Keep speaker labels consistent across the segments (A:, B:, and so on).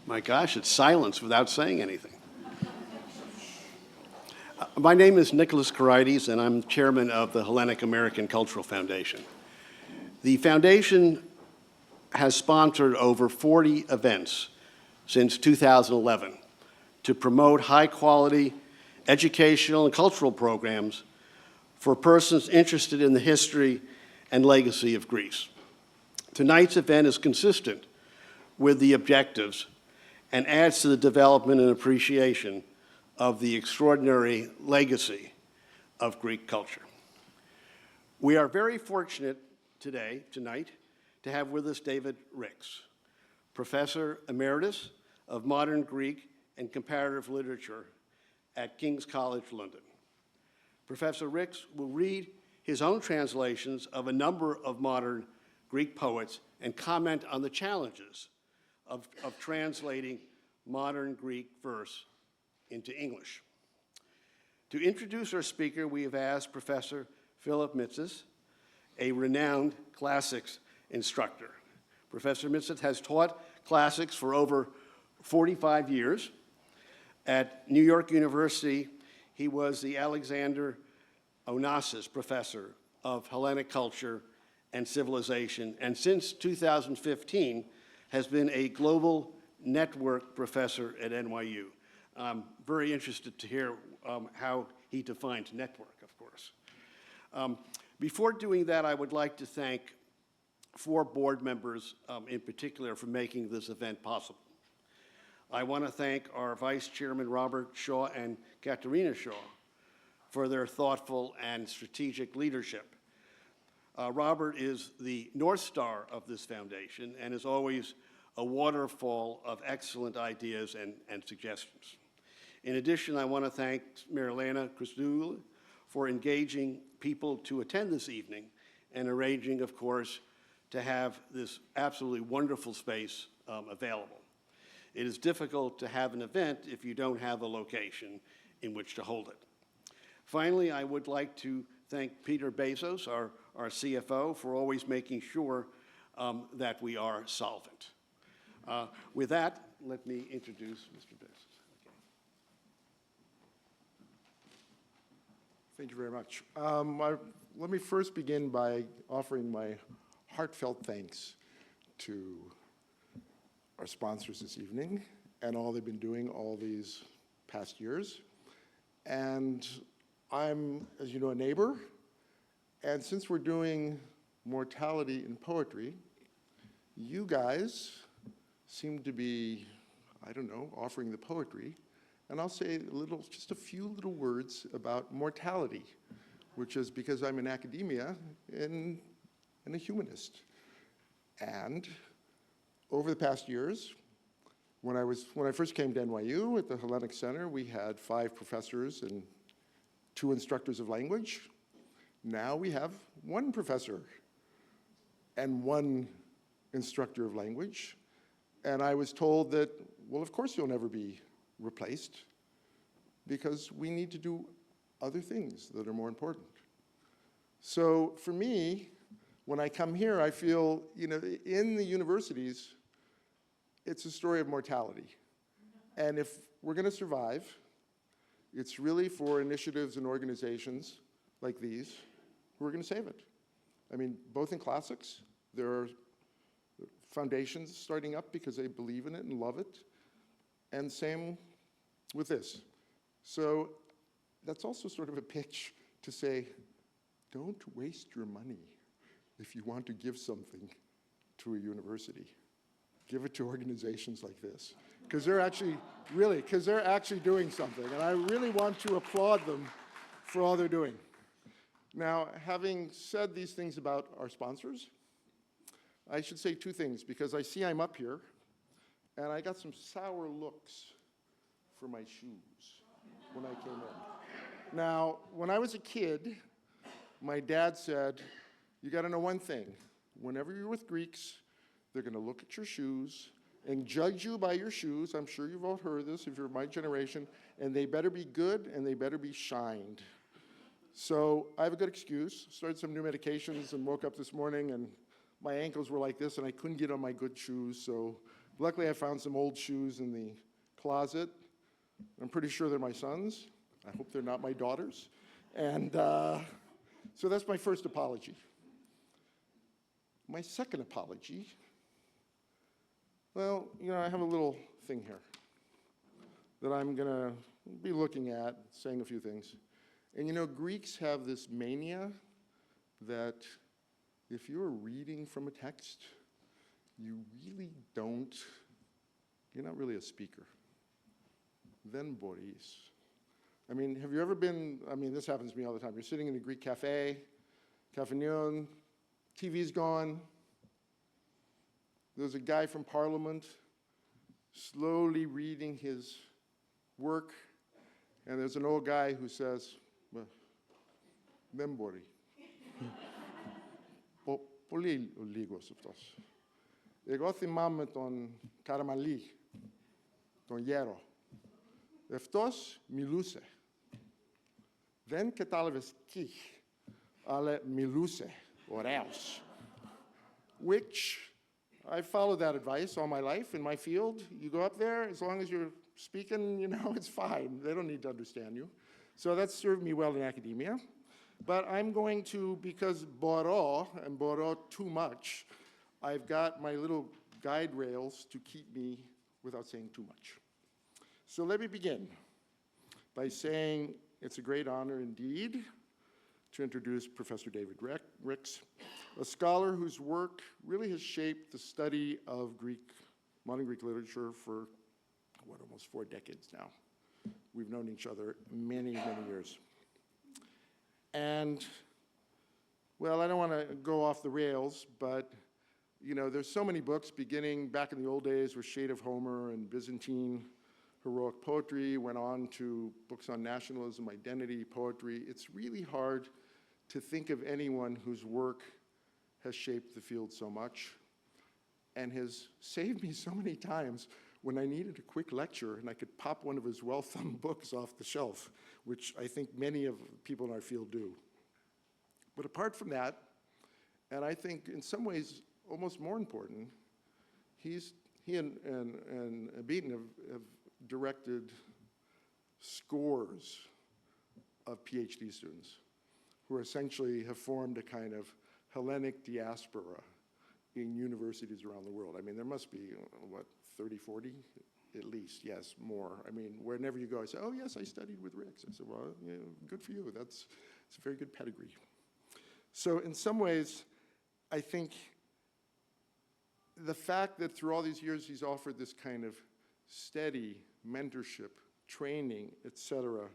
A: My gosh, it's silence without saying anything. My name is Michalis Ganas, and I'm chairman of the Hellenic-American Cultural Foundation. The foundation has sponsored over 40 events since 2011 to promote high-quality educational and cultural programs for persons interested in the history and legacy of Greece. Tonight's event is consistent with the objectives and adds to the development and appreciation of the extraordinary legacy of Greek culture. We are very fortunate tonight, to have with us David Ricks, Professor Emeritus of Modern Greek and Comparative Literature at King's College London. Professor Ricks will read his own translations of a number of modern Greek poets and comment on the challenges of translating modern Greek verse into English. To introduce our speaker, we have asked Professor Philip Mitzis, a renowned classics instructor. Professor Mitzis has taught classics for over 45 years. At New York University, he was the Alexander Onassis Professor of Hellenic Culture and Civilization, and since 2015 has been a global network professor at NYU. I'm very interested to hear how he defines network, of course. Before doing that, I would like to thank 4 board members in particular for making this event possible. I want to thank our Vice Chairman Robert Shaw and Katerina Shaw for their thoughtful and strategic leadership. Robert is the North Star of this foundation and is always a waterfall of excellent ideas and suggestions. In addition, I want to thank Marilena Christodoulou for engaging people to attend this evening and arranging, of course, to have this absolutely wonderful space available. It is difficult to have an event if you don't have a location in which to hold it. Finally, I would like to thank Peter Bezos, our CFO, for always making sure that we are solvent. With that, let me introduce Mr. Bezos.
B: Thank you very much. Let me first begin by offering my heartfelt thanks to our sponsors this evening and all they've been doing all these past years. And I'm, as you know, a neighbor. And since we're doing mortality in poetry, you guys seem to be, I don't know, offering the poetry. And I'll say just a few little words about mortality, which is because I'm in academia and a humanist. And over the past years, when I first came to NYU at the Hellenic Center, we had 5 professors and 2 instructors of language. Now we have 1 professor and 1 instructor of language. And I was told that, well, of course you'll never be replaced because we need to do other things that are more important. So for me, when I come here, I feel, in the universities, it's a story of mortality. And if we're going to survive, it's really for initiatives and organizations like these who are going to save it. I mean, both in classics, there are foundations starting up because they believe in it and love it, and same with this. So that's also sort of a pitch to say, don't waste your money if you want to give something to a university. Give it to organizations like this, because they're actually doing something, and I really want to applaud them for all they're doing. Now, having said these things about our sponsors, I should say 2 things, because I see I'm up here, and I got some sour looks for my shoes when I came in. Now, when I was a kid, my dad said, you got to know one thing. Whenever you're with Greeks, they're going to look at your shoes and judge you by your shoes. I'm sure you've all heard this if you're my generation. And they better be good and they better be shined. So I have a good excuse. Started some new medications and woke up this morning and my ankles were like this and I couldn't get on my good shoes. So Luckily, I found some old shoes in the closet. I'm pretty sure they're my sons. I hope they're not my daughters. And so that's my first apology. My second apology, well, I have a little thing here that I'm going to be looking at, saying a few things. And Greeks have this mania that if you're reading from a text, you're not really a speaker. Then Boris. Have you ever been, this happens to me all the time. You're sitting in a Greek cafe, kafenion, TV's gone. There's a guy from Parliament slowly reading his work, and there's an old guy who says, δεν μπορεί. Πολύ λίγος αυτός. Εγώ θυμάμαι τον Καραμαλή, τον γέρο. Αυτός μιλούσε. Δεν κατάλαβες τι, αλλά μιλούσε. Ωραίος. Which, I followed that advice all my life in my field. You go up there, as long as you're speaking, it's fine. They don't need to understand you. So that served me well in academia. But I'm going to, because borrow, and borrow too much, I've got my little guide rails to keep me without saying too much. So let me begin by saying it's a great honor indeed to introduce Professor David Ricks, a scholar whose work really has shaped the study of modern Greek literature for, almost 4 decades now. We've known each other many, many years. And, well, I don't want to go off the rails, but, there's so many books beginning back in the old days with Shade of Homer and Byzantine heroic poetry, went on to books on nationalism, identity, poetry. It's really hard to think of anyone whose work has shaped the field so much and has saved me so many times when I needed a quick lecture and I could pop one of his well-thumbed books off the shelf, which I think many of people in our field do. But apart from that, and I think in some ways almost more important, he and Beaton have directed scores of PhD students who essentially have formed a kind of Hellenic diaspora in universities around the world. There must be, 30, 40? At least, yes, more. Wherever you go, I say, oh, yes, I studied with Ricks. I said, well, good for you. It's a very good pedigree. So in some ways, I think the fact that through all these years he's offered this kind of steady mentorship, training, etc.,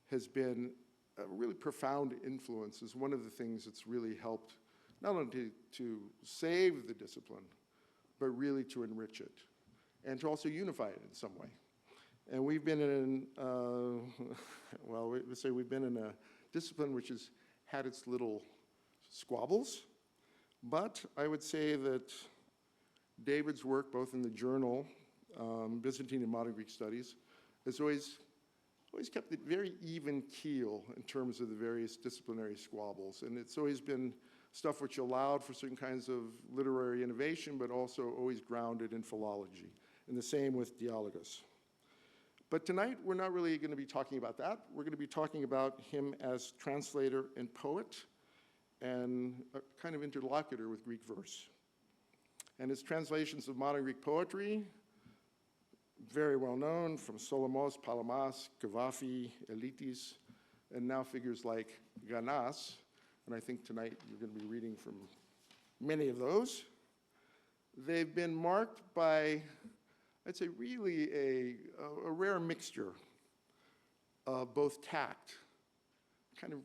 B: has been a really profound influence, is one of the things that's really helped not only to save the discipline, but really to enrich it and to also unify it in some way. And we've been in, we've been in a discipline which has had its little squabbles, but I would say that David's work, both in the journal, Byzantine and Modern Greek Studies, has always kept a very even keel in terms of the various disciplinary squabbles. And it's always been stuff which allowed for certain kinds of literary innovation, but also always grounded in philology. And the same with Dialogus. But tonight, we're not really going to be talking about that. We're going to be talking about him as translator and poet and a kind of interlocutor with Greek verse. And his translations of modern Greek poetry, very well known, from Solomos, Palamas, Kavafi, Elitis, and now figures like Ganas. And I think tonight you're going to be reading from many of those. They've been marked by, I'd say, really a rare mixture of both tact, kind of,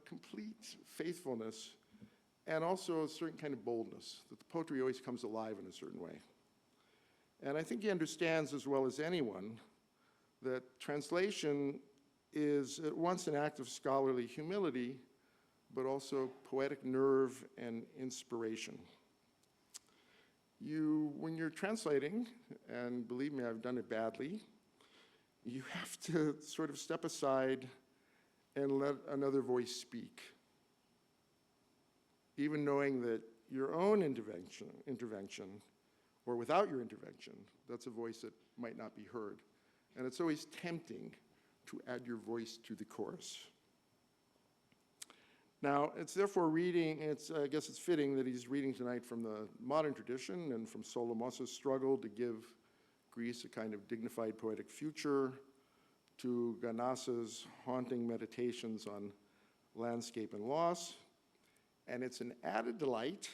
B: complete faithfulness, and also a certain kind of boldness, that the poetry always comes alive in a certain way. And I think he understands as well as anyone that translation is at once an act of scholarly humility, but also poetic nerve and inspiration. When you're translating, and believe me, I've done it badly, you have to sort of step aside and let another voice speak, even knowing that your own intervention or without your intervention, that's a voice that might not be heard. And it's always tempting to add your voice to the chorus. Now, it's therefore I guess it's fitting that he's reading tonight from the modern tradition and from Solomos' struggle to give Greece a kind of dignified poetic future, to Ganas' haunting meditations on landscape and loss. And it's an added delight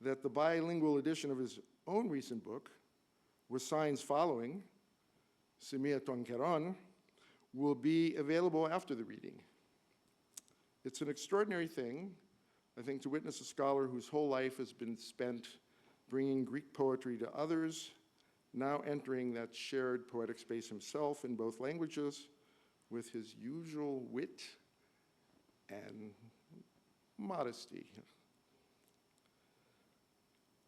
B: that the bilingual edition of his own recent book, with signs following, Σημεῖα καιρῶν, will be available after the reading. It's an extraordinary thing, I think, to witness a scholar whose whole life has been spent bringing Greek poetry to others, now entering that shared poetic space himself in both languages with his usual wit and modesty.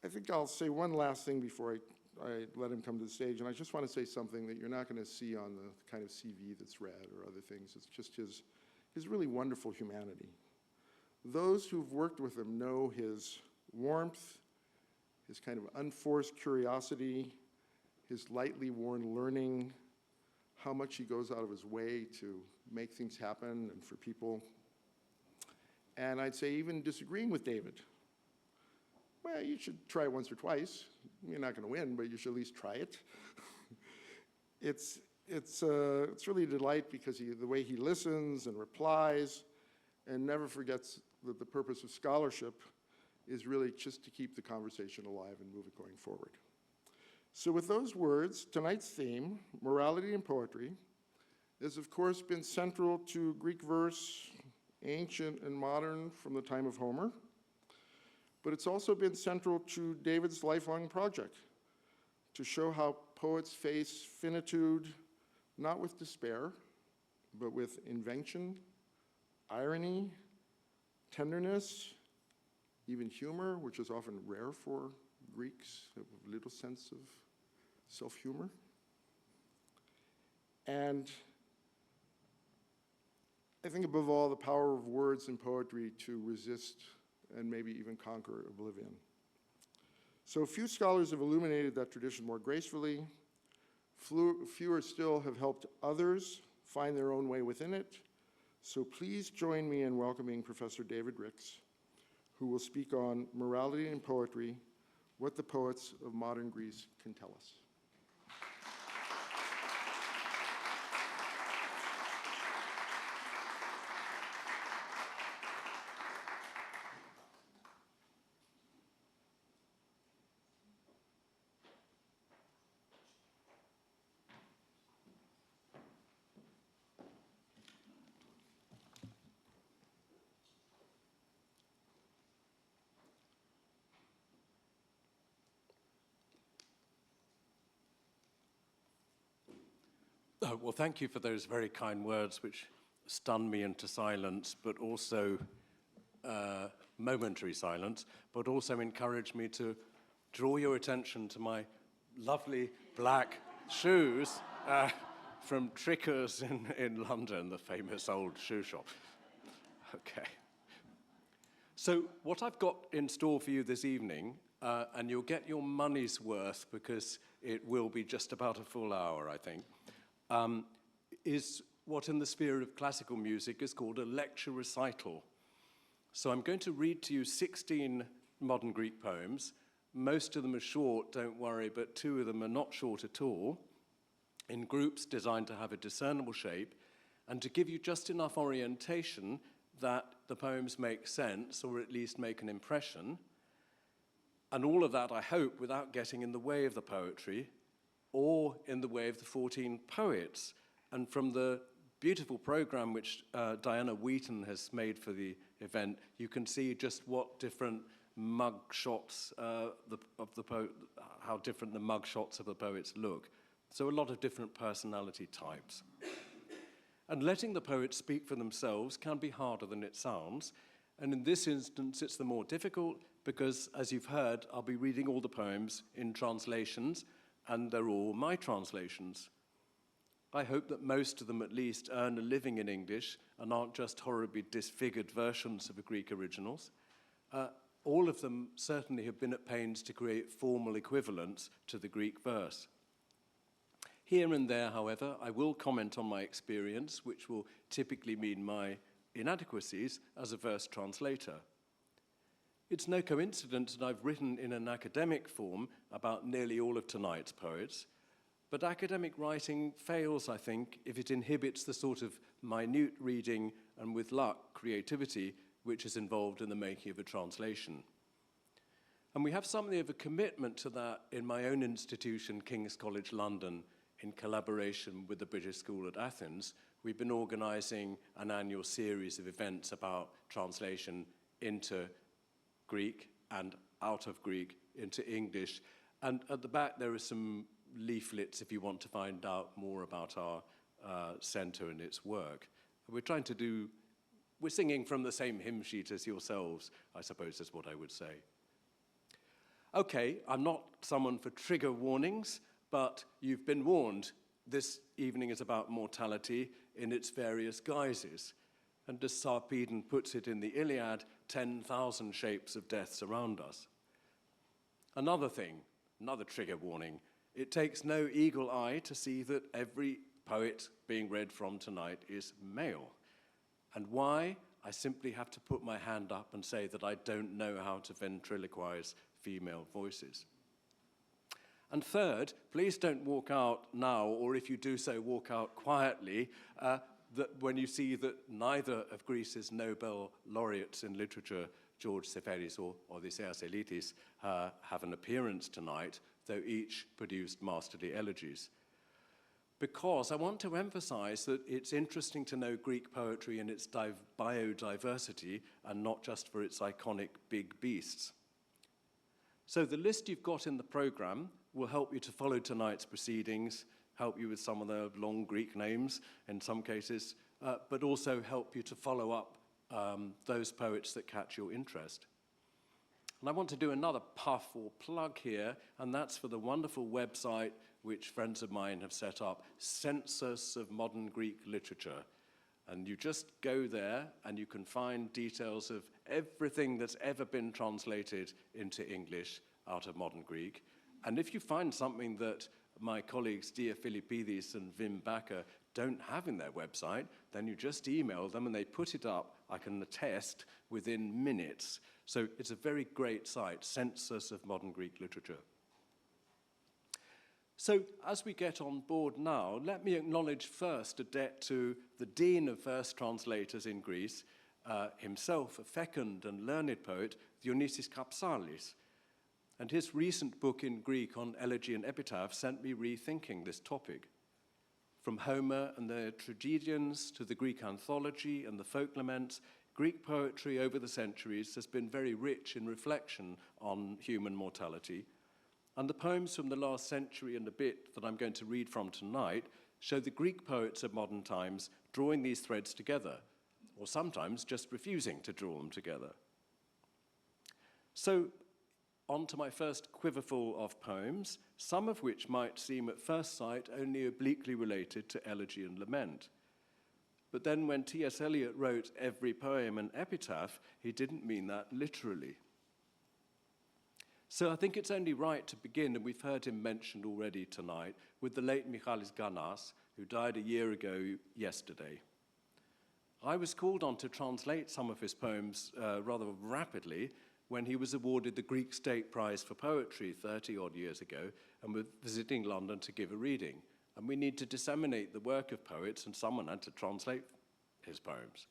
B: I think I'll say one last thing before I let him come to the stage, and I just want to say something that you're not going to see on the kind of CV that's read or other things. It's just his really wonderful humanity. Those who've worked with him know his warmth, his kind of unforced curiosity, his lightly worn learning, how much he goes out of his way to make things happen and for people. And I'd say even disagreeing with David. Well, you should try it once or twice. You're not going to win, but you should at least try it. It's really a delight because the way he listens and replies and never forgets that the purpose of scholarship is really just to keep the conversation alive and move it going forward. So with those words, tonight's theme, morality and poetry, has of course been central to Greek verse, ancient and modern from the time of Homer, but it's also been central to David's lifelong project, to show how poets face finitude, not with despair, but with invention, irony, tenderness, even humor, which is often rare for Greeks, have a little sense of self-humor. And I think above all, the power of words and poetry to resist and maybe even conquer oblivion. So few scholars have illuminated that tradition more gracefully. Fewer still have helped others find their own way within it. So please join me in welcoming Professor David Ricks, who will speak on morality and poetry, what the poets of modern Greece can tell us.
C: Well, thank you for those very kind words, which stunned me into silence, but also momentary silence, but also encouraged me to draw your attention to my lovely black shoes from Tricker's in London, the famous old shoe shop. Okay. So what I've got in store for you this evening, and you'll get your money's worth because it will be just about a full hour, I think, is what in the sphere of classical music is called a lecture recital. So I'm going to read to you 16 modern Greek poems. Most of them are short, don't worry, but 2 of them are not short at all, in groups designed to have a discernible shape and to give you just enough orientation that the poems make sense, or at least make an impression. And all of that, I hope, without getting in the way of the poetry or in the way of the 14 poets. And from the beautiful program which Diana Wheaton has made for the event, you can see just what different mug shots how different the mug shots of the poets look. So a lot of different personality types. And letting the poets speak for themselves can be harder than it sounds. And in this instance, it's the more difficult because, as you've heard, I'll be reading all the poems in translations, and they're all my translations. I hope that most of them at least earn a living in English and aren't just horribly disfigured versions of the Greek originals. all of them certainly have been at pains to create formal equivalents to the Greek verse. Here and there, however, I will comment on my experience, which will typically mean my inadequacies as a verse translator. It's no coincidence that I've written in an academic form about nearly all of tonight's poets, but academic writing fails, I think, if it inhibits the sort of minute reading and, with luck, creativity which is involved in the making of a translation. And we have something of a commitment to that in my own institution, King's College London, in collaboration with the British School at Athens. We've been organising an annual series of events about translation into Greek and out of Greek into English. And at the back there are some leaflets if you want to find out more about our centre and its work. We're singing from the same hymn sheet as yourselves, I suppose is what I would say. Okay, I'm not someone for trigger warnings, but you've been warned. This evening is about mortality in its various guises. And as Sir Beaton puts it in the Iliad, 10,000 shapes of death surround us. Another thing, another trigger warning, it takes no eagle eye to see that every poet being read from tonight is male. And why? I simply have to put my hand up and say that I don't know how to ventriloquize female voices. And third, please don't walk out now, or if you do so, walk out quietly, that when you see that neither of Greece's Nobel laureates in literature, George Seferis or Odysseas Elitis, have an appearance tonight, though each produced masterly elegies. Because I want to emphasize that it's interesting to know Greek poetry in its biodiversity and not just for its iconic big beasts. So the list you've got in the program will help you to follow tonight's proceedings, help you with some of the long Greek names in some cases, but also help you to follow up those poets that catch your interest. And I want to do another puff or plug here, and that's for the wonderful website which friends of mine have set up, Census of Modern Greek Literature. And you just go there and you can find details of everything that's ever been translated into English out of modern Greek. And if you find something that my colleagues Dia Philippidis and Wim Bakker don't have in their website, then you just email them and they put it up, I can attest, within minutes. So it's a very great site, Census of Modern Greek Literature. So as we get on board now, let me acknowledge first a debt to the Dean of Verse Translators in Greece, himself a fecund and learned poet, Dionysios Kapsalis. And his recent book in Greek on elegy and epitaph sent me rethinking this topic. From Homer and the tragedians to the Greek anthology and the folk laments, Greek poetry over the centuries has been very rich in reflection on human mortality. And the poems from the last century and a bit that I'm going to read from tonight show the Greek poets of modern times drawing these threads together, or sometimes just refusing to draw them together. So, on to my first quiverful of poems, some of which might seem at first sight only obliquely related to elegy and lament. But then when T.S. Eliot wrote every poem an epitaph, he didn't mean that literally. So I think it's only right to begin, and we've heard him mentioned already tonight, with the late Michalis Ganas, who died a year ago yesterday. I was called on to translate some of his poems rather rapidly when he was awarded the Greek State Prize for Poetry 30-odd years ago and was visiting London to give a reading. And we need to disseminate the work of poets, and someone had to translate his poems.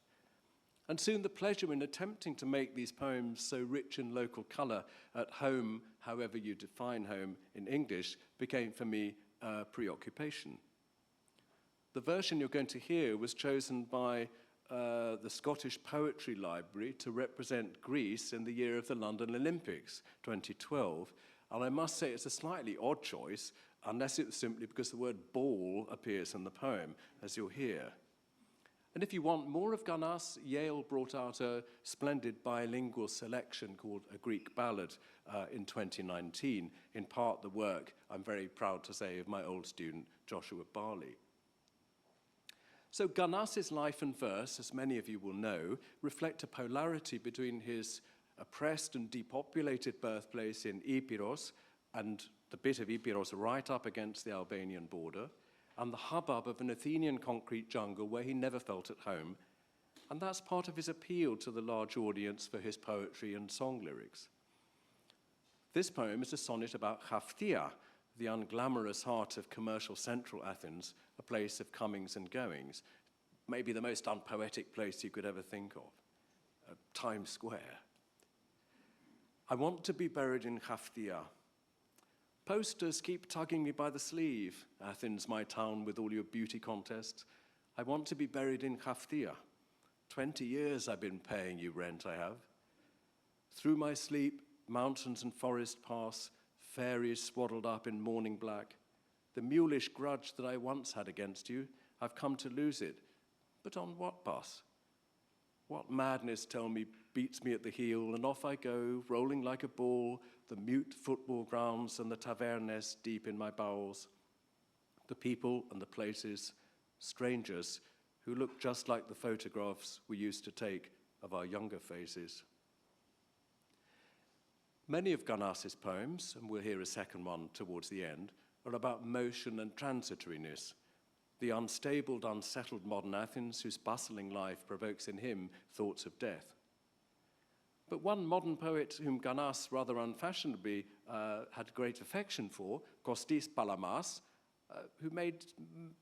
C: And soon the pleasure in attempting to make these poems so rich in local colour at home, however you define home in English, became for me a preoccupation. The version you're going to hear was chosen by the Scottish Poetry Library to represent Greece in the year of the London Olympics, 2012. And I must say it's a slightly odd choice, unless it's simply because the word ball appears in the poem, as you'll hear. And if you want more of Ganas, Yale brought out a splendid bilingual selection called A Greek Ballad in 2019, in part the work, I'm very proud to say, of my old student, Joshua Barley. So Ganas's life and verse, as many of you will know, reflect a polarity between his oppressed and depopulated birthplace in Epirus, and the bit of Epirus right up against the Albanian border, and the hubbub of an Athenian concrete jungle where he never felt at home. And that's part of his appeal to the large audience for his poetry and song lyrics. This poem is a sonnet about Hafthia, the unglamorous heart of commercial central Athens, a place of comings and goings, maybe the most unpoetic place you could ever think of, Times Square. I want to be buried in Hafthia. Posters keep tugging me by the sleeve. Athens, my town with all your beauty contests. I want to be buried in Hafthia. 20 years I've been paying you rent, I have. Through my sleep, mountains and forest pass, fairies swaddled up in morning black. The mulish grudge that I once had against you, I've come to lose it. But on what bus? What madness, tell me, beats me at the heel, and off I go, rolling like a ball, the mute football grounds and the tavernes deep in my bowels. The people and the places, strangers, who look just like the photographs we used to take of our younger faces. Many of Ganas's poems, and we'll hear a second one towards the end, are about motion and transitoriness, the unstable, unsettled modern Athens whose bustling life provokes in him thoughts of death. But one modern poet whom Ganas rather unfashionably had great affection for, Kostis Palamas, who made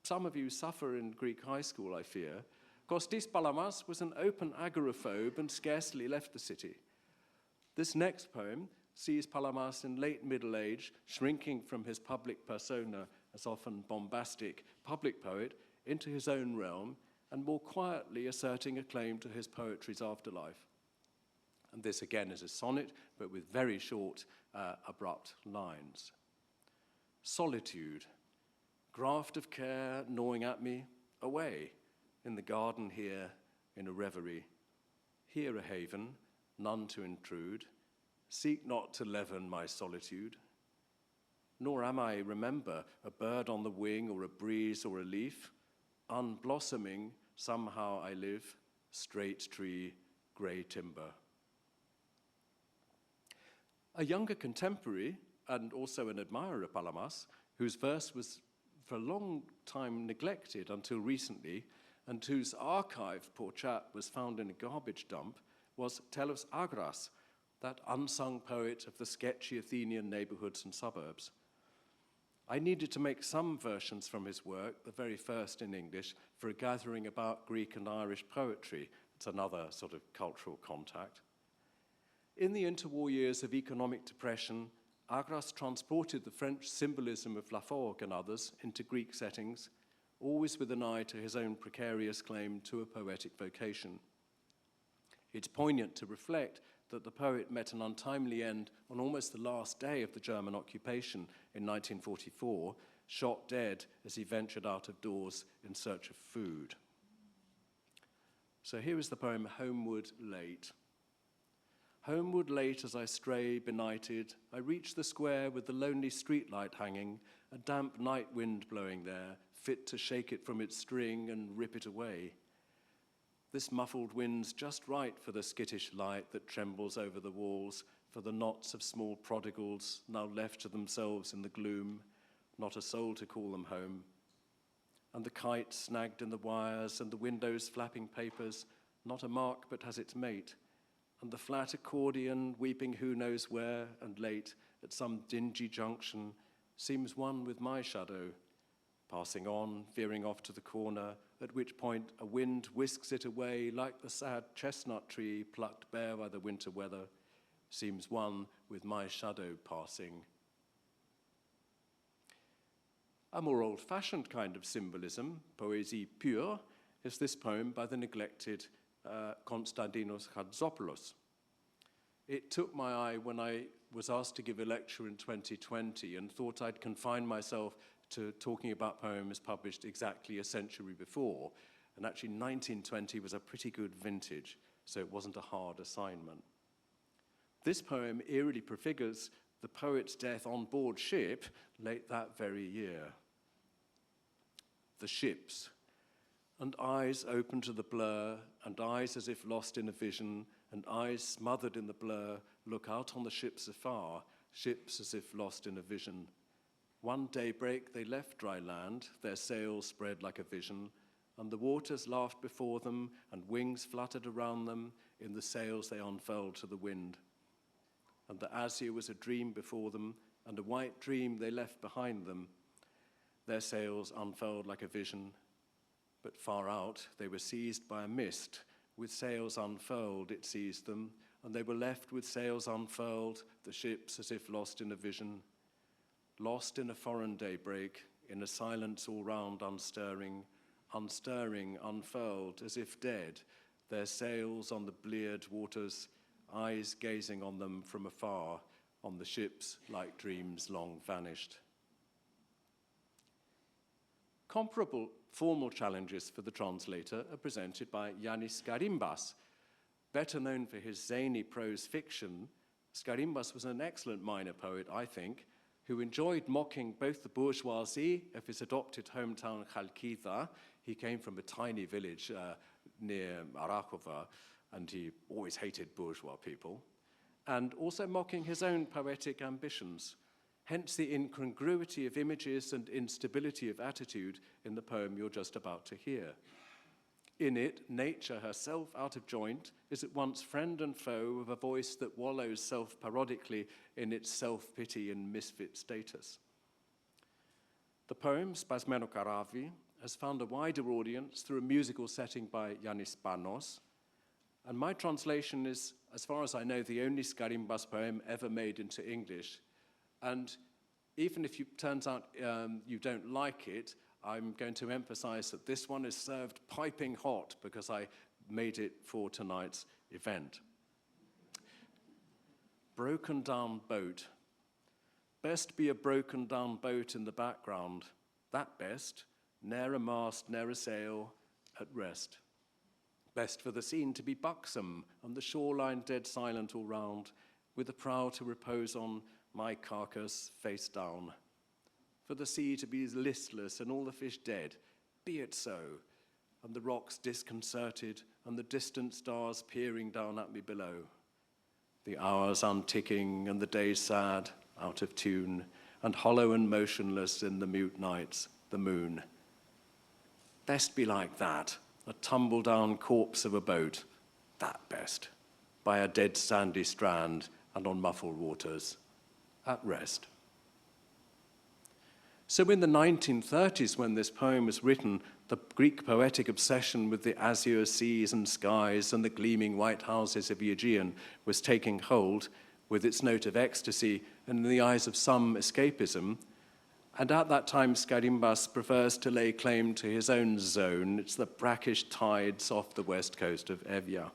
C: some of you suffer in Greek high school, I fear. Kostis Palamas was an open agoraphobe and scarcely left the city. This next poem sees Palamas in late middle age, shrinking from his public persona as often bombastic public poet into his own realm and more quietly asserting a claim to his poetry's afterlife. And this again is a sonnet, but with very short, abrupt lines. Solitude, graft of care gnawing at me, away, in the garden here, in a reverie. Here a haven, none to intrude, seek not to leaven my solitude. Nor am I, remember, a bird on the wing or a breeze or a leaf. Unblossoming, somehow I live, straight tree, grey timber. A younger contemporary, and also an admirer of Palamas, whose verse was for a long time neglected until recently, and whose archive, poor chap, was found in a garbage dump, was Telos Agras, that unsung poet of the sketchy Athenian neighborhoods and suburbs. I needed to make some versions from his work, the very first in English, for a gathering about Greek and Irish poetry. It's another sort of cultural contact. In the interwar years of economic depression, Agras transported the French symbolism of Laforgue and others into Greek settings, always with an eye to his own precarious claim to a poetic vocation. It's poignant to reflect that the poet met an untimely end on almost the last day of the German occupation in 1944, shot dead as he ventured out of doors in search of food. So here is the poem Homeward Late. Homeward late as I stray benighted, I reach the square with the lonely streetlight hanging, a damp night wind blowing there, fit to shake it from its string and rip it away. This muffled wind's just right for the skittish light that trembles over the walls, for the knots of small prodigals now left to themselves in the gloom, not a soul to call them home. And the kite snagged in the wires, and the windows flapping papers, not a mark but has its mate, and the flat accordion weeping who knows where and late at some dingy junction seems one with my shadow, passing on, veering off to the corner, at which point a wind whisks it away like the sad chestnut tree plucked bare by the winter weather, seems one with my shadow passing. A more old-fashioned kind of symbolism, poésie pure, is this poem by the neglected Konstantinos Chatzopoulos. It took my eye when I was asked to give a lecture in 2020 and thought I'd confine myself to talking about poems published exactly a century before, and actually 1920 was a pretty good vintage, so it wasn't a hard assignment. This poem eerily prefigures the poet's death on board ship late that very year. The ships, and eyes open to the blur, and eyes as if lost in a vision, and eyes smothered in the blur look out on the ships afar, ships as if lost in a vision. One daybreak they left dry land, their sails spread like a vision, and the waters laughed before them, and wings fluttered around them, in the sails they unfurled to the wind. And the azure was a dream before them, and a white dream they left behind them. Their sails unfurled like a vision, but far out they were seized by a mist. With sails unfurled it seized them, and they were left with sails unfurled, the ships as if lost in a vision. Lost in a foreign daybreak, in a silence all round unstirring, unstirring, unfurled, as if dead, their sails on the bleared waters, eyes gazing on them from afar, on the ships like dreams long vanished. Comparable formal challenges for the translator are presented by Yannis Skarimbas. Better known for his zany prose fiction, Skarimbas was an excellent minor poet, I think, who enjoyed mocking both the bourgeoisie of his adopted hometown Chalkida. He came from a tiny village near Arakova, and he always hated bourgeois people, and also mocking his own poetic ambitions. Hence the incongruity of images and instability of attitude in the poem you're just about to hear. In it, nature herself out of joint is at once friend and foe of a voice that wallows self-parodically in its self-pity and misfit status. The poem, Spasmeno Karavi, has found a wider audience through a musical setting by Yannis Panos, and my translation is, as far as I know, the only Skarimbas poem ever made into English. And even if it turns out you don't like it, I'm going to emphasize that this one is served piping hot because I made it for tonight's event. Broken down boat. Best be a broken down boat in the background. That best, ne'er a mast, ne'er a sail, at rest. Best for the scene to be buxom, and the shoreline dead silent all round, with the prow to repose on, my carcass face down. For the sea to be listless and all the fish dead, be it so, and the rocks disconcerted, and the distant stars peering down at me below. The hours unticking, and the days sad, out of tune, and hollow and motionless in the mute nights, the moon. Best be like that, a tumble-down corpse of a boat, that best, by a dead sandy strand and on muffled waters, at rest. So in the 1930s, when this poem was written, the Greek poetic obsession with the azure seas and skies and the gleaming white houses of the Aegean was taking hold, with its note of ecstasy and in the eyes of some escapism. And at that time, Skarimbas prefers to lay claim to his own zone. It's the brackish tides off the west coast of Evia.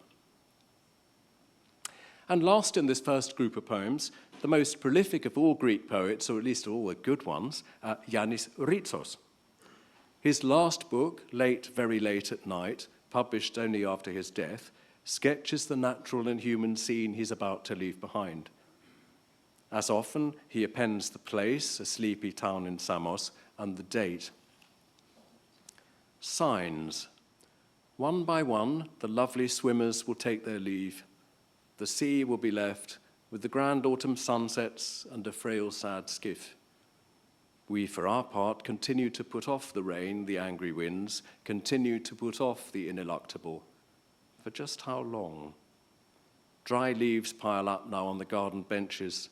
C: And last in this first group of poems, the most prolific of all Greek poets, or at least all the good ones, Yannis Ritsos. His last book, Late, Very Late at Night, published only after his death, sketches the natural and human scene he's about to leave behind. As often, he appends the place, a sleepy town in Samos, and the date. Signs. One by one, the lovely swimmers will take their leave. The sea will be left with the grand autumn sunsets and a frail, sad skiff. We, for our part, continue to put off the rain, the angry winds, continue to put off the ineluctable. For just how long? Dry leaves pile up now on the garden benches.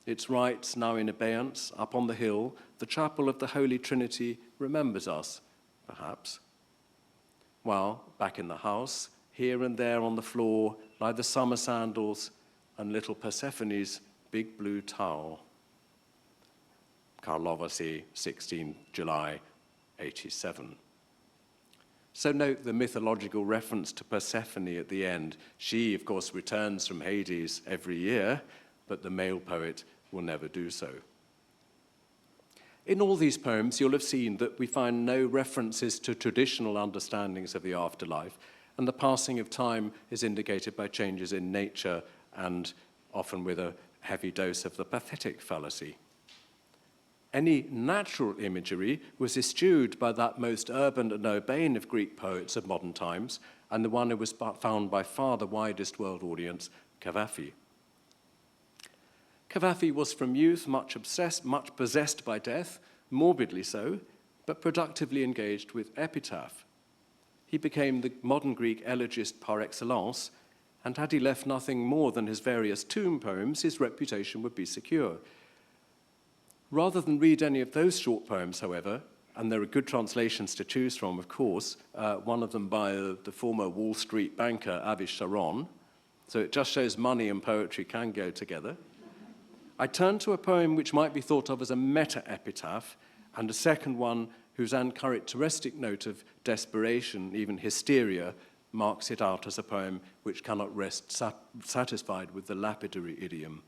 C: Its rites now in abeyance, up on the hill, the chapel of the Holy Trinity remembers us, perhaps. While, back in the house, here and there on the floor lie the summer sandals and little Persephone's big blue towel. Karlovy, 16 July 87. So note the mythological reference to Persephone at the end. She, of course, returns from Hades every year, but the male poet will never do so. In all these poems, you'll have seen that we find no references to traditional understandings of the afterlife, and the passing of time is indicated by changes in nature and often with a heavy dose of the pathetic fallacy. Any natural imagery was eschewed by that most urban and urbane of Greek poets of modern times, and the one who was found by far the widest world audience, Cavafy. Cavafy was from youth much possessed by death, morbidly so, but productively engaged with epitaph. He became the modern Greek elegist par excellence, and had he left nothing more than his various tomb poems, his reputation would be secure. Rather than read any of those short poems, however, and there are good translations to choose from, of course, one of them by the former Wall Street banker Avi Sharon, so it just shows money and poetry can go together. I turned to a poem which might be thought of as a meta-epitaph, and a second one whose uncharacteristic note of desperation, even hysteria, marks it out as a poem which cannot rest satisfied with the lapidary idiom.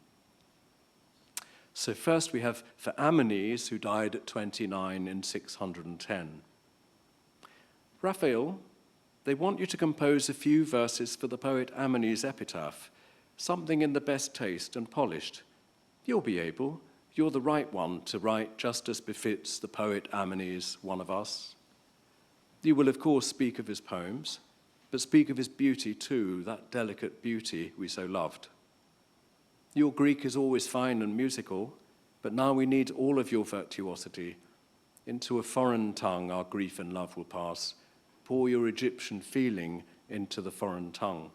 C: So first we have for Amines, who died at 29 in 610. Raphael, they want you to compose a few verses for the poet Amines' epitaph, something in the best taste and polished. You'll be able. You're the right one to write just as befits the poet Amines, one of us. You will, of course, speak of his poems, but speak of his beauty too, that delicate beauty we so loved. Your Greek is always fine and musical, but now we need all of your virtuosity. Into a foreign tongue our grief and love will pass. Pour your Egyptian feeling into the foreign tongue.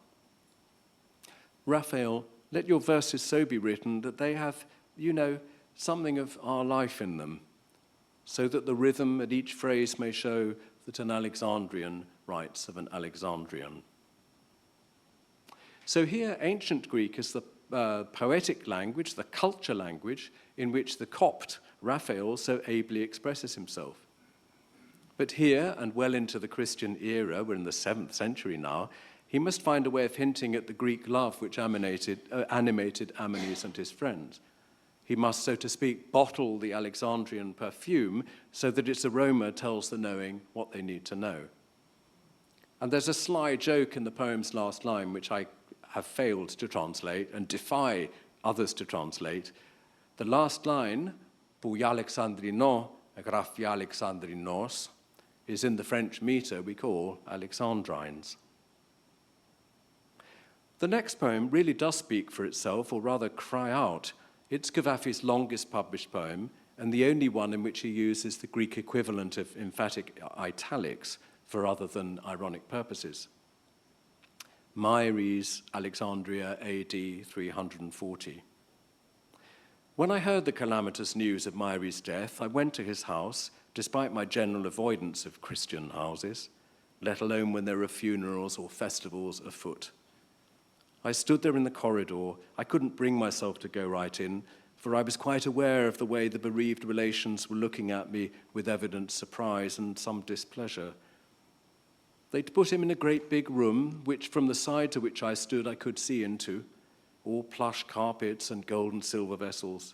C: Raphael, let your verses so be written that they have, something of our life in them, so that the rhythm at each phrase may show that an Alexandrian writes of an Alexandrian. So here, ancient Greek is the poetic language, the culture language, in which the Copt, Raphael, so ably expresses himself. But here, and well into the Christian era, we're in the 7th century now, he must find a way of hinting at the Greek love which animated Amines and his friends. He must, so to speak, bottle the Alexandrian perfume so that its aroma tells the knowing what they need to know. And there's a sly joke in the poem's last line, which I have failed to translate and defy others to translate. The last line, pou Alexandrino, graphi Alexandrinos, is in the French meter we call Alexandrines. The next poem really does speak for itself, or rather cry out. It's Cavafy's longest published poem, and the only one in which he uses the Greek equivalent of emphatic italics for other than ironic purposes. Myres, Alexandria, AD 340. When I heard the calamitous news of Myres' death, I went to his house, despite my general avoidance of Christian houses, let alone when there are funerals or festivals afoot. I stood there in the corridor. I couldn't bring myself to go right in, for I was quite aware of the way the bereaved relations were looking at me with evident surprise and some displeasure. They'd put him in a great big room, which from the side to which I stood I could see into, all plush carpets and gold and silver vessels.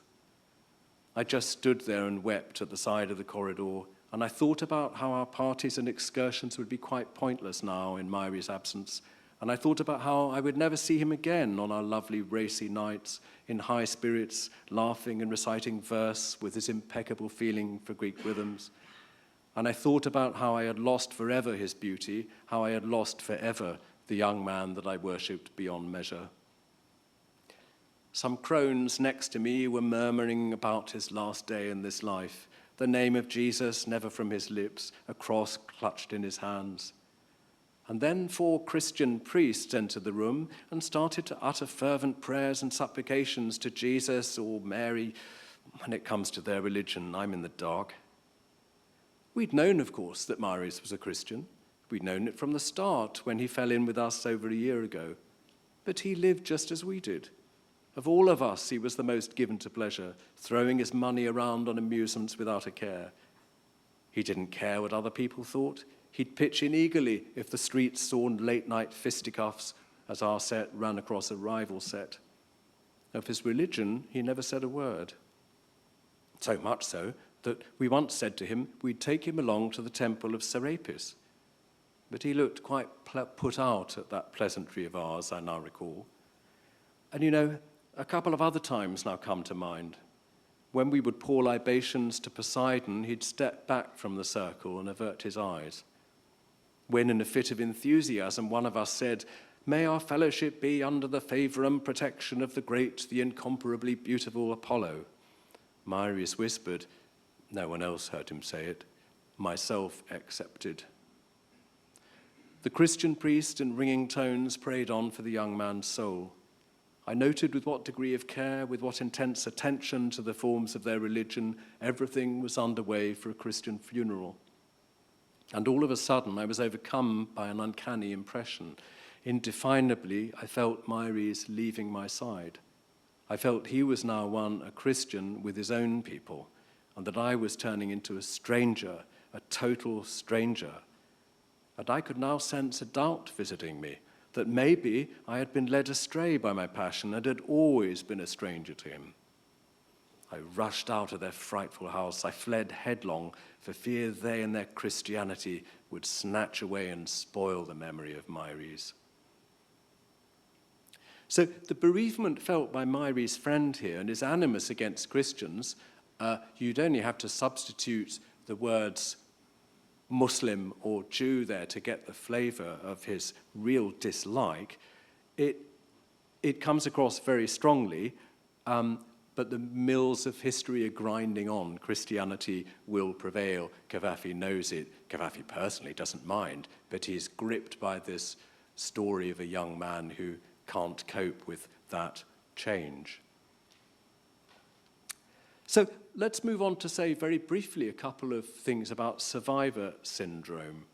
C: I just stood there and wept at the side of the corridor, and I thought about how our parties and excursions would be quite pointless now in Myres' absence, and I thought about how I would never see him again on our lovely racy nights, in high spirits, laughing and reciting verse with his impeccable feeling for Greek rhythms. And I thought about how I had lost forever his beauty, how I had lost forever the young man that I worshipped beyond measure. Some crones next to me were murmuring about his last day in this life, the name of Jesus never from his lips, a cross clutched in his hands. And then 4 Christian priests entered the room and started to utter fervent prayers and supplications to Jesus or Mary. When it comes to their religion, I'm in the dark. We'd known, of course, that Myres was a Christian. We'd known it from the start when he fell in with us over a year ago. But he lived just as we did. Of all of us, he was the most given to pleasure, throwing his money around on amusements without a care. He didn't care what other people thought. He'd pitch in eagerly if the streets saw late-night fisticuffs as our set ran across a rival set. Of his religion, he never said a word. So much so that we once said to him we'd take him along to the temple of Serapis. But he looked quite put out at that pleasantry of ours, I now recall. And a couple of other times now come to mind. When we would pour libations to Poseidon, he'd step back from the circle and avert his eyes. when in a fit of enthusiasm one of us said, "May our fellowship be under the favour and protection of the great, the incomparably beautiful Apollo." Miris whispered, no one else heard him say it, "Myself excepted." The Christian priest in ringing tones prayed on for the young man's soul. I noted with what degree of care, with what intense attention to the forms of their religion, everything was underway for a Christian funeral. And all of a sudden, I was overcome by an uncanny impression. Indefinably, I felt Miris leaving my side. I felt he was now a Christian with his own people, and that I was turning into a stranger, a total stranger. And I could now sense a doubt visiting me, that maybe I had been led astray by my passion and had always been a stranger to him. I rushed out of their frightful house. I fled headlong for fear they and their Christianity would snatch away and spoil the memory of Miris. So the bereavement felt by Miris' friend here and his animus against Christians, you'd only have to substitute the words Muslim or Jew there to get the flavour of his real dislike. It comes across very strongly, but the mills of history are grinding on. Christianity will prevail. Cavafy knows it. Cavafy personally doesn't mind, but he's gripped by this story of a young man who can't cope with that change. So let's move on to say very briefly a couple of things about survivor syndrome.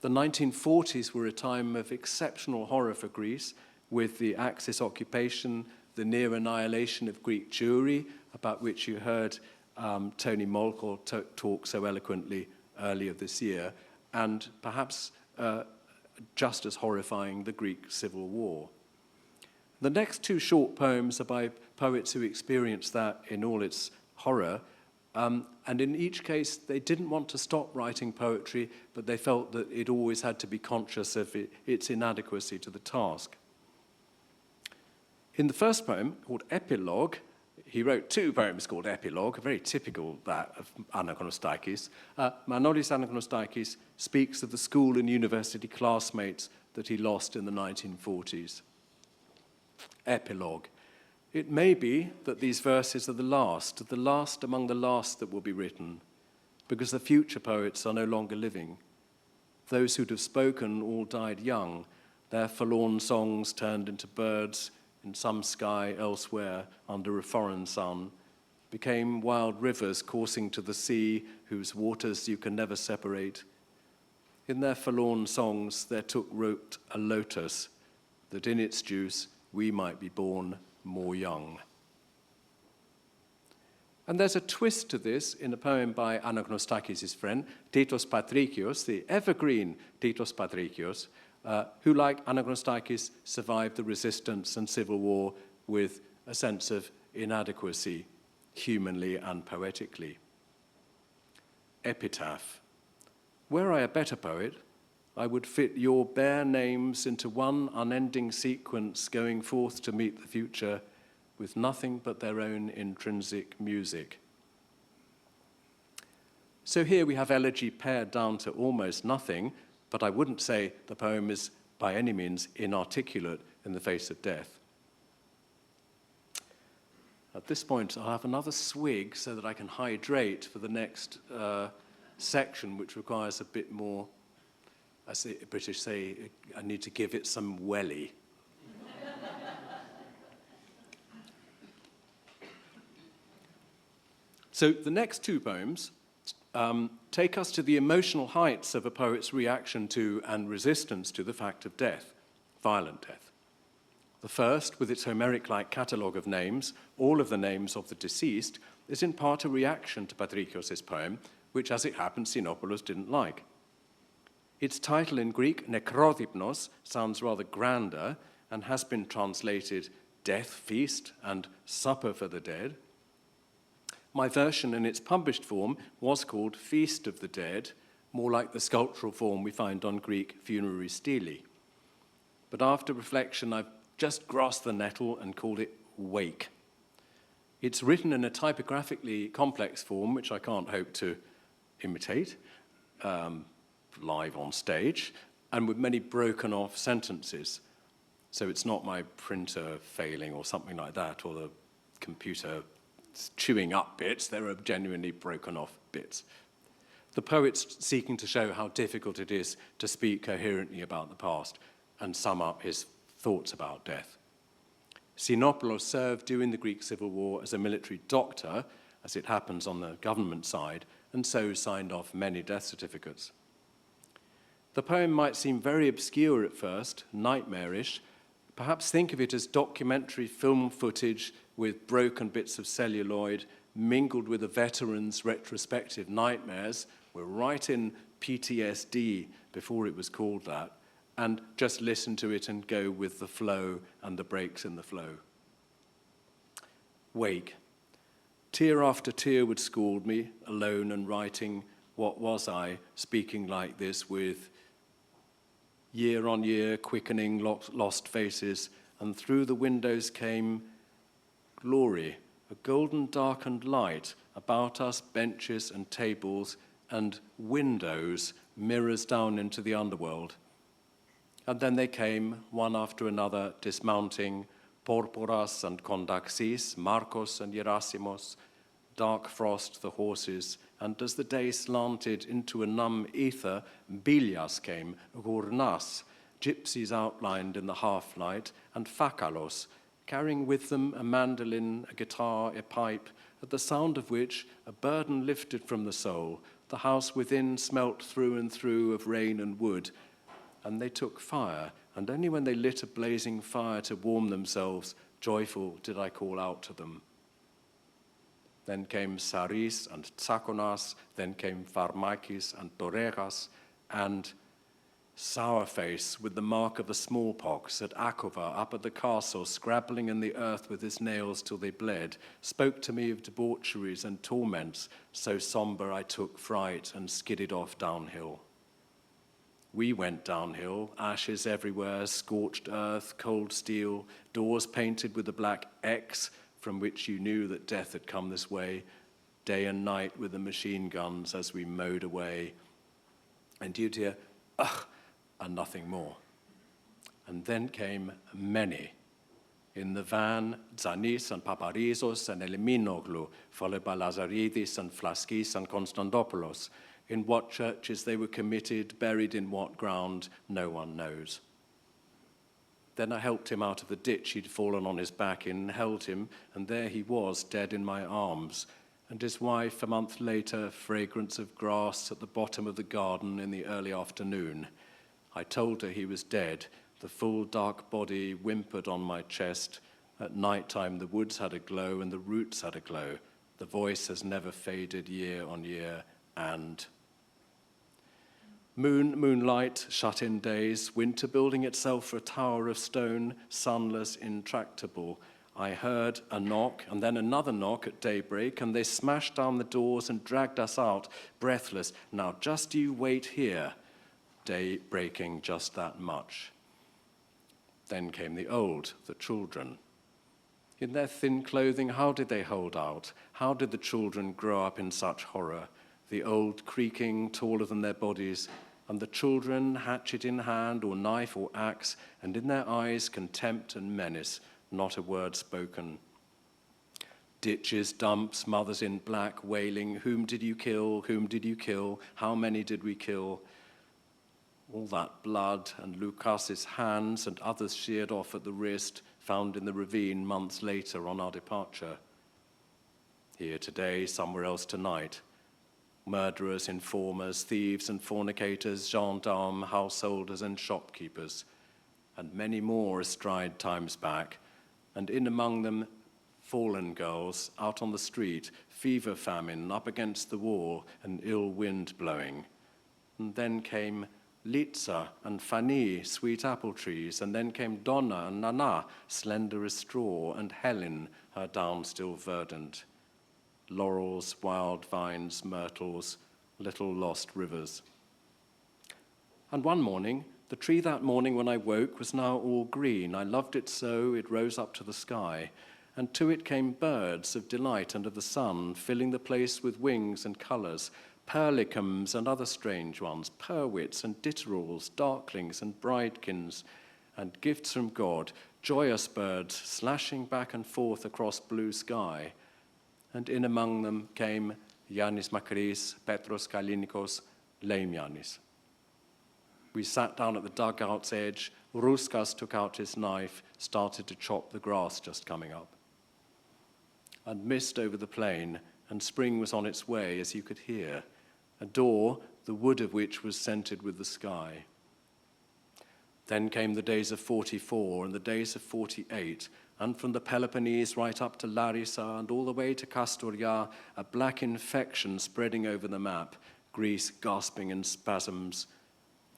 C: The 1940s were a time of exceptional horror for Greece, with the Axis occupation, the near annihilation of Greek Jewry, about which you heard Tony Molko talk so eloquently earlier this year, and perhaps just as horrifying, the Greek Civil War. The next two short poems are by poets who experienced that in all its horror, and in each case they didn't want to stop writing poetry, but they felt that it always had to be conscious of its inadequacy to the task. In the first poem, called Epilogue, he wrote two poems called Epilogue, very typical that of Anagonostakis. Manolis Anagonostakis speaks of the school and university classmates that he lost in the 1940s. Epilogue. It may be that these verses are the last among the last that will be written, because the future poets are no longer living. Those who'd have spoken all died young, their forlorn songs turned into birds in some sky elsewhere under a foreign sun, became wild rivers coursing to the sea whose waters you can never separate. In their forlorn songs there took root a lotus, that in its juice we might be born more young. And there's a twist to this in a poem by Anagonostakis' friend, Titos Patrikios, the evergreen Titos Patrikios, who, like Anagonostakis, survived the resistance and civil war with a sense of inadequacy, humanly and poetically. Epitaph. Were I a better poet, I would fit your bare names into one unending sequence going forth to meet the future with nothing but their own intrinsic music. So here we have elegy pared down to almost nothing, but I wouldn't say the poem is by any means inarticulate in the face of death. At this point, I'll have another swig so that I can hydrate for the next section, which requires a bit more. As the British say, I need to give it some welly. So the next two poems take us to the emotional heights of a poet's reaction to and resistance to the fact of death, violent death. The first, with its Homeric-like catalogue of names, all of the names of the deceased, is in part a reaction to Patrikios' poem, which, as it happens, Xenopoulos didn't like. Its title in Greek, Nekrodipnos, sounds rather grander and has been translated Death Feast and Supper for the Dead. My version in its published form was called Feast of the Dead, more like the sculptural form we find on Greek funerary stelae. But after reflection, I've just grasped the nettle and called it Wake. It's written in a typographically complex form, which I can't hope to imitate. live on stage, and with many broken off sentences. So it's not my printer failing or something like that, or the computer chewing up bits. There are genuinely broken off bits. The poet's seeking to show how difficult it is to speak coherently about the past and sum up his thoughts about death. Xenopoulos served during the Greek Civil War as a military doctor, as it happens on the government side, and so signed off many death certificates. The poem might seem very obscure at first, nightmarish. Perhaps think of it as documentary film footage with broken bits of celluloid mingled with a veteran's retrospective nightmares. We're right in PTSD before it was called that, and just listen to it and go with the flow and the breaks in the flow. Wake. Tear after tear would scald me, alone and writing. What was I, speaking like this with year on year quickening lost faces, and through the windows came glory, a golden darkened light, about us benches and tables and windows, mirrors down into the underworld. And then they came, one after another, dismounting, Porporas and Kondaxis, Marcos and Gerasimos, dark frost the horses, and as the day slanted into a numb ether, Bilias came, Gournas, gypsies outlined in the half-light, and Fakalos, carrying with them a mandolin, a guitar, a pipe, at the sound of which a burden lifted from the soul. The house within smelt through and through of rain and wood, and they took fire, and only when they lit a blazing fire to warm themselves, joyful did I call out to them. Then came Saris and Tsakonas, then came Pharmakis and Toregas, and Sourface with the mark of the smallpox at Akova up at the castle, scrabbling in the earth with his nails till they bled, spoke to me of debaucheries and torments, so sombre I took fright and skidded off downhill. We went downhill, ashes everywhere, scorched earth, cold steel, doors painted with the black X from which you knew that death had come this way, day and night with the machine guns as we mowed away. And you'd hear, ugh, and nothing more. And then came many. In the van, Zanis and Paparizos and Eliminoglu, followed by Lazaridis and Flaskis and Konstantopoulos. In what churches they were committed, buried in what ground, no one knows. Then I helped him out of the ditch he'd fallen on his back in, held him, and there he was, dead in my arms. And his wife, a month later, fragrance of grass at the bottom of the garden in the early afternoon. I told her he was dead. The full dark body whimpered on my chest. At night time the woods had a glow and the roots had a glow. The voice has never faded year on year, and moonlight, shut-in days, winter building itself for a tower of stone, sunless, intractable. I heard a knock and then another knock at daybreak, and they smashed down the doors and dragged us out, breathless. Now just you wait here. Day breaking just that much. Then came the old, the children. In their thin clothing, how did they hold out? How did the children grow up in such horror? The old creaking, taller than their bodies, and the children, hatchet in hand or knife or axe, and in their eyes contempt and menace, not a word spoken. Ditches, dumps, mothers in black wailing, whom did you kill, whom did you kill, how many did we kill? All that blood and Lucas's hands and others sheared off at the wrist, found in the ravine months later on our departure. Here today, somewhere else tonight. Murderers, informers, thieves and fornicators, gendarmes, householders and shopkeepers, and many more astride times back, and in among them fallen girls out on the street, fever famine up against the wall, an ill wind blowing. And then came Litsa and Fani, sweet apple trees, and then came Donna and Nana, slender as straw, and Helen, her down still verdant. Laurels, wild vines, myrtles, little lost rivers. And one morning, the tree that morning when I woke was now all green. I loved it so, it rose up to the sky, and to it came birds of delight under the sun, filling the place with wings and colours, perlicums and other strange ones, perwits and ditterals, darklings and bridekins, and gifts from God, joyous birds slashing back and forth across blue sky. And in among them came Yannis Makris, Petros Kalinikos, lame Yannis. We sat down at the dugout's edge. Ruskas took out his knife, started to chop the grass just coming up. And mist over the plain, and spring was on its way, as you could hear, a door, the wood of which was scented with the sky. Then came the days of 44 and the days of 48, and from the Peloponnese right up to Larissa and all the way to Kastoria, a black infection spreading over the map, Greece gasping in spasms.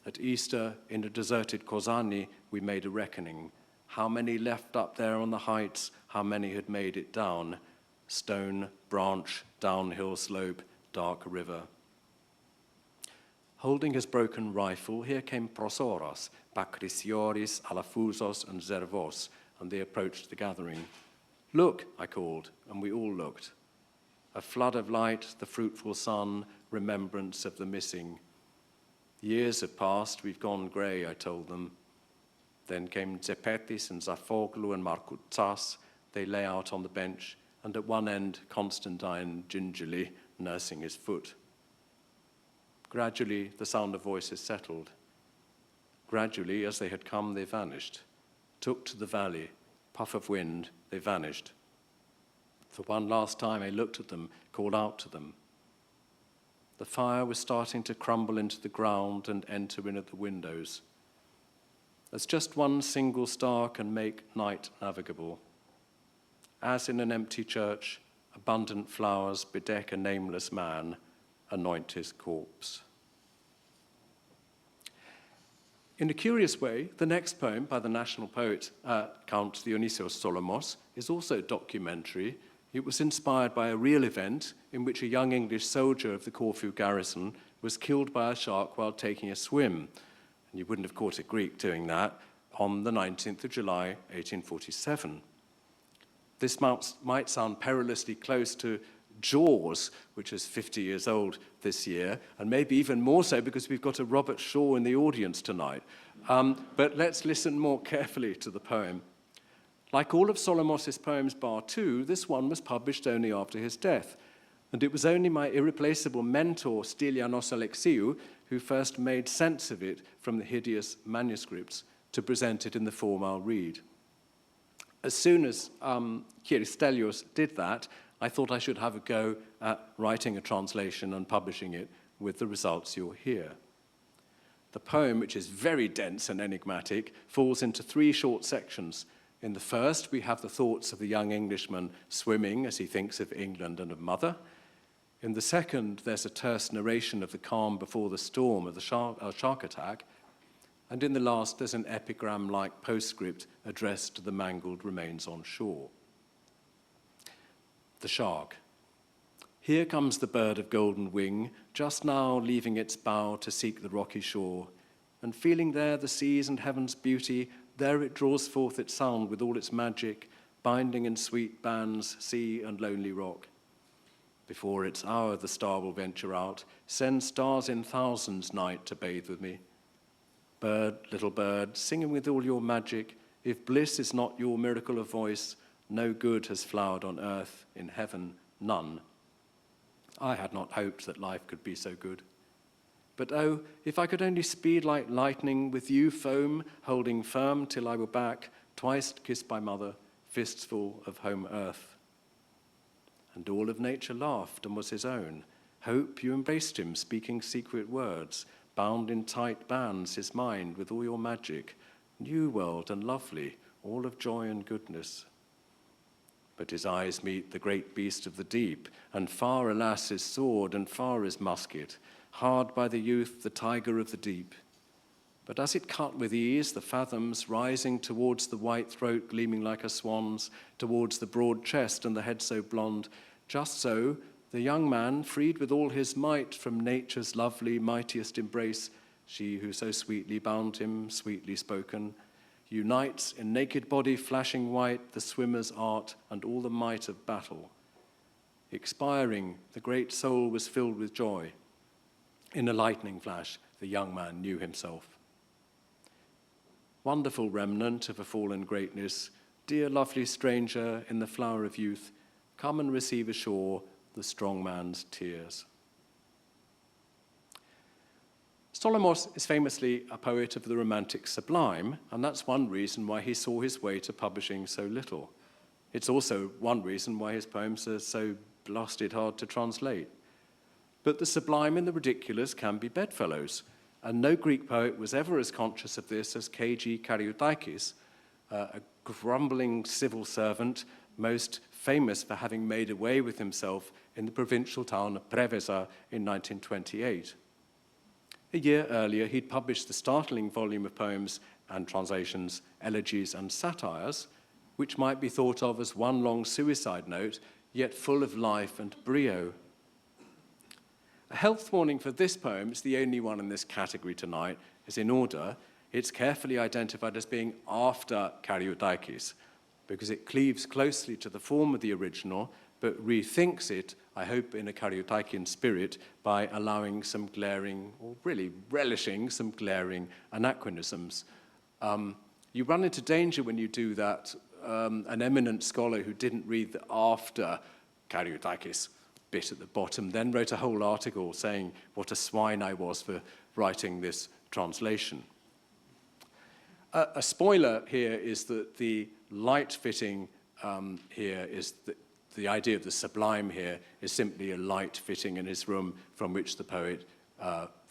C: At Easter, in a deserted Kozani, we made a reckoning. How many left up there on the heights, how many had made it down? Stone, branch, downhill slope, dark river. Holding his broken rifle, here came Prosoros, Pakrisioris, Alafousos, and Zervos, and they approached the gathering. Look, I called, and we all looked. A flood of light, the fruitful sun, remembrance of the missing. Years have passed, we've gone grey, I told them. Then came Zepetis and Zafoglu and Markoutsas. They lay out on the bench, and at one end, Constantine gingerly nursing his foot. Gradually, the sound of voices settled. Gradually, as they had come, they vanished. Took to the valley, puff of wind, they vanished. For one last time, I looked at them, called out to them. The fire was starting to crumble into the ground and enter in at the windows. As just one single star can make night navigable. As in an empty church, abundant flowers bedeck a nameless man, anoint his corpse. In a curious way, the next poem by the national poet, Count Dionysios Solomos, is also documentary. It was inspired by a real event in which a young English soldier of the Corfu garrison was killed by a shark while taking a swim. And you wouldn't have caught a Greek doing that, on the 19th of July, 1847. This might sound perilously close to Jaws, which is 50 years old this year, and maybe even more so because we've got a Robert Shaw in the audience tonight. But let's listen more carefully to the poem. Like all of Solomos' poems bar two, this one was published only after his death, and it was only my irreplaceable mentor, Stylianos Alexiou, who first made sense of it from the hideous manuscripts to present it in the form I'll read. As soon as Stelios did that, I thought I should have a go at writing a translation and publishing it with the results you'll hear. The poem, which is very dense and enigmatic, falls into three short sections. In the first, we have the thoughts of the young Englishman swimming as he thinks of England and of mother. In the second, there's a terse narration of the calm before the storm of the shark attack. And in the last, there's an epigram-like postscript addressed to the mangled remains on shore. The shark. Here comes the bird of golden wing, just now leaving its bow to seek the rocky shore, and feeling there the seas and heaven's beauty, there it draws forth its sound with all its magic, binding in sweet bands sea and lonely rock. Before its hour the star will venture out, send stars in thousands night to bathe with me. Bird, little bird, singing with all your magic, if bliss is not your miracle of voice, no good has flowered on earth, in heaven, none. I had not hoped that life could be so good. But oh, if I could only speed like lightning, with you foam, holding firm till I were back, twice kissed by mother, fists full of home earth. And all of nature laughed and was his own. Hope you embraced him, speaking secret words, bound in tight bands his mind with all your magic, new world and lovely, all of joy and goodness. But his eyes meet the great beast of the deep, and far, alas, his sword, and far his musket, hard by the youth, the tiger of the deep. But as it cut with ease, the fathoms rising towards the white throat gleaming like a swan's, towards the broad chest and the head so blonde, just so, the young man, freed with all his might from nature's lovely, mightiest embrace, she who so sweetly bound him, sweetly spoken, unites in naked body flashing white the swimmer's art and all the might of battle. Expiring, the great soul was filled with joy. In a lightning flash, the young man knew himself. Wonderful remnant of a fallen greatness, dear lovely stranger in the flower of youth, come and receive ashore the strong man's tears. Solomos is famously a poet of the romantic sublime, and that's one reason why he saw his way to publishing so little. It's also one reason why his poems are so blasted hard to translate. But the sublime and the ridiculous can be bedfellows, and no Greek poet was ever as conscious of this as K.G. Kariotakis, a grumbling civil servant, most famous for having made away with himself in the provincial town of Preveza in 1928. A year earlier, he'd published the startling volume of poems and translations, elegies and satires, which might be thought of as one long suicide note, yet full of life and brio. A health warning for this poem, it's the only one in this category tonight, is in order. It's carefully identified as being after Kariotakis, because it cleaves closely to the form of the original, but rethinks it, I hope, in a Kariotakian spirit by allowing some glaring, or really relishing some glaring anachronisms. You run into danger when you do that. An eminent scholar who didn't read the after Kariotakis bit at the bottom then wrote a whole article saying what a swine I was for writing this translation. A spoiler here is that the light fitting here is the idea of the sublime here is simply a light fitting in his room from which the poet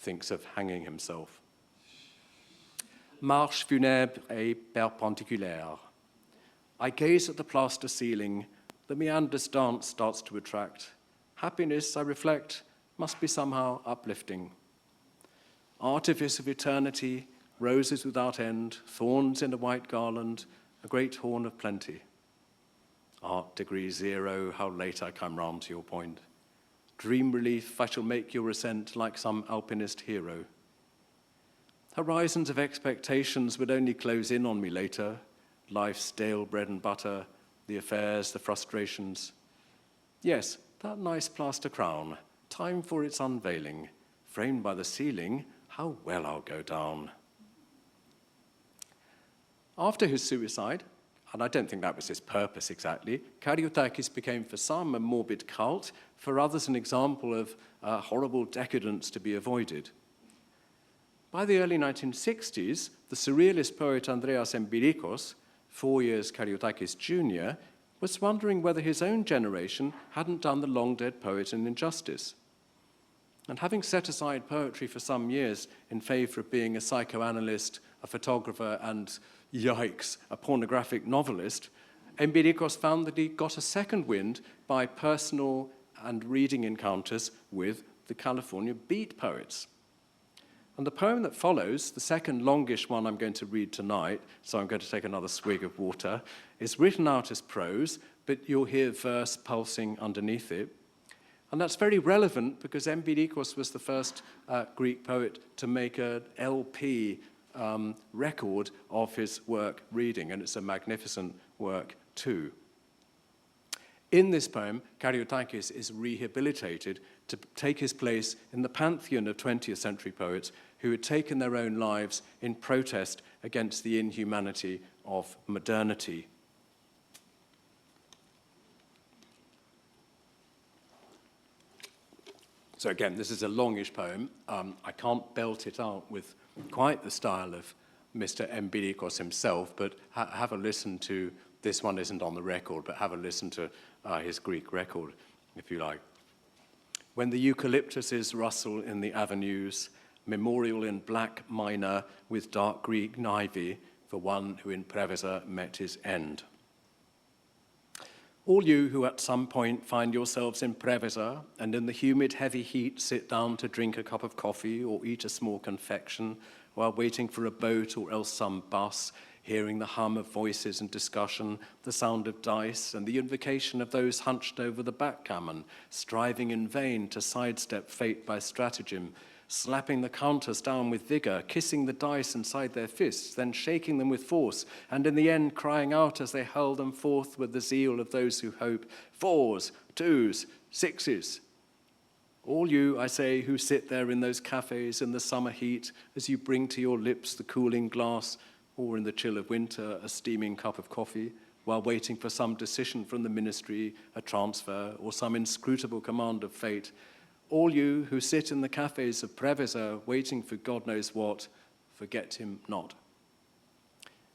C: thinks of hanging himself. Marche funèbre et perpendiculaire. I gaze at the plaster ceiling. The meanders dance starts to attract. Happiness, I reflect, must be somehow uplifting. Artifice of eternity, roses without end, thorns in a white garland, a great horn of plenty. Art degree 0, how late I come round to your point. Dream relief, I shall make your ascent like some alpinist hero. Horizons of expectations would only close in on me later. Life's stale bread and butter, the affairs, the frustrations. Yes, that nice plaster crown, time for its unveiling. Framed by the ceiling, how well I'll go down. After his suicide, and I don't think that was his purpose exactly, Kariotakis became for some a morbid cult, for others an example of horrible decadence to be avoided. By the early 1960s, the surrealist poet Andreas Empirikos, 4 years Kariotakis Jr., was wondering whether his own generation hadn't done the long-dead poet an injustice. And having set aside poetry for some years in favor of being a psychoanalyst, a photographer, and, yikes, a pornographic novelist, Empirikos found that he got a second wind by personal and reading encounters with the California beat poets. And the poem that follows, the second longish one I'm going to read tonight, so I'm going to take another swig of water, is written out as prose, but you'll hear verse pulsing underneath it. And that's very relevant because Empirikos was the first Greek poet to make an LP record of his work reading, and it's a magnificent work too. In this poem, Kariotakis is rehabilitated to take his place in the pantheon of 20th century poets who had taken their own lives in protest against the inhumanity of modernity. So again, this is a longish poem. I can't belt it out with quite the style of Mr. Empirikos himself, but have a listen to, this one isn't on the record, but have a listen to his Greek record, if you like. When the eucalyptuses rustle in the avenues, memorial in black minor with dark Greek ivy for one who in Preveza met his end. All you who at some point find yourselves in Preveza and in the humid, heavy heat sit down to drink a cup of coffee or eat a small confection while waiting for a boat or else some bus, hearing the hum of voices and discussion, the sound of dice, and the invocation of those hunched over the backgammon, striving in vain to sidestep fate by stratagem, slapping the counters down with vigor, kissing the dice inside their fists, then shaking them with force, and in the end crying out as they hurl them forth with the zeal of those who hope, 4s, 2s, 6s. All you, I say, who sit there in those cafes in the summer heat as you bring to your lips the cooling glass, or in the chill of winter, a steaming cup of coffee, while waiting for some decision from the ministry, a transfer, or some inscrutable command of fate. All you who sit in the cafes of Preveza waiting for God knows what, forget him not.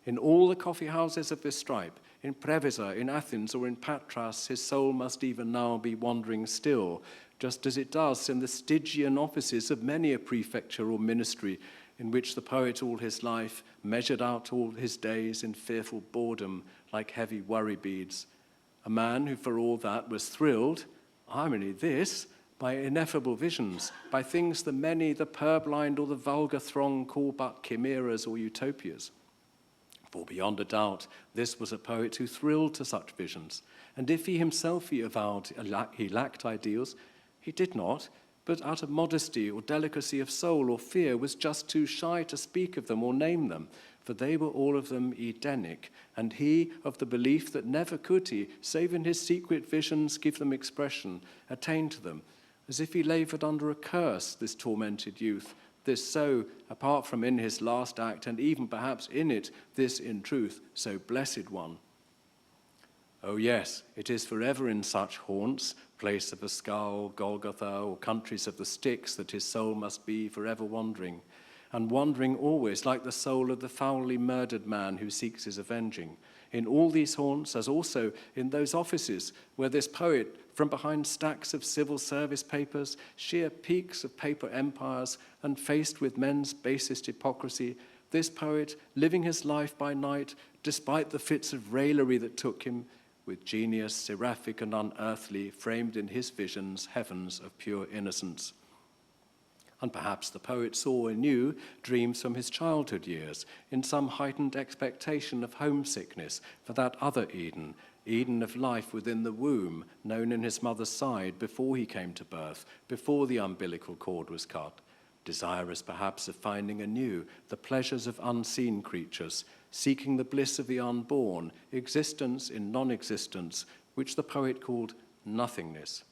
C: In all the coffee houses of this stripe, in Preveza, in Athens, or in Patras, his soul must even now be wandering still, just as it does in the Stygian offices of many a prefecture or ministry, in which the poet all his life measured out all his days in fearful boredom, like heavy worry beads. A man who for all that was thrilled, irony this, by ineffable visions, by things the many, the purblind, or the vulgar throng call but chimeras or utopias. For beyond a doubt, this was a poet who thrilled to such visions, and if he himself, he avowed, he lacked ideals, he did not, but out of modesty or delicacy of soul or fear was just too shy to speak of them or name them, for they were all of them Edenic, and he of the belief that never could he, save in his secret visions, give them expression, attain to them, as if he labored under a curse, this tormented youth, this so, apart from in his last act, and even perhaps in it, this in truth, so blessed one. Oh yes, it is forever in such haunts, place of a skull, Golgotha, or countries of the Styx, that his soul must be forever wandering, and wandering always like the soul of the foully murdered man who seeks his avenging. In all these haunts, as also in those offices where this poet, from behind stacks of civil service papers, sheer peaks of paper empires, and faced with men's basest hypocrisy, this poet, living his life by night, despite the fits of raillery that took him, with genius seraphic and unearthly, framed in his visions heavens of pure innocence. And perhaps the poet saw anew dreams from his childhood years, in some heightened expectation of homesickness for that other Eden, Eden of life within the womb, known in his mother's side before he came to birth, before the umbilical cord was cut, desirous perhaps of finding anew the pleasures of unseen creatures, seeking the bliss of the unborn, existence in non-existence, which the poet called nothingness,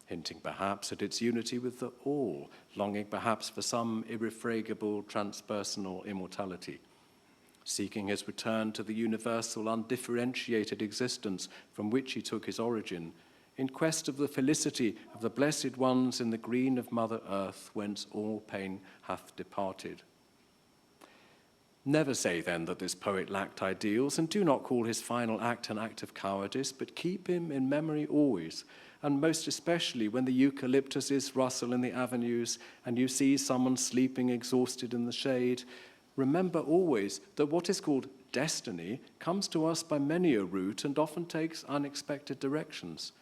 C: hinting perhaps at its unity with the all, longing perhaps for some irrefragable transpersonal immortality, seeking his return to the universal undifferentiated existence from which he took his origin, in quest of the felicity of the blessed ones in the green of Mother Earth, whence all pain hath departed. Never say then that this poet lacked ideals, and do not call his final act an act of cowardice, but keep him in memory always, and most especially when the eucalyptuses rustle in the avenues and you see someone sleeping exhausted in the shade. Remember always that what is called destiny comes to us by many a route and often takes unexpected directions.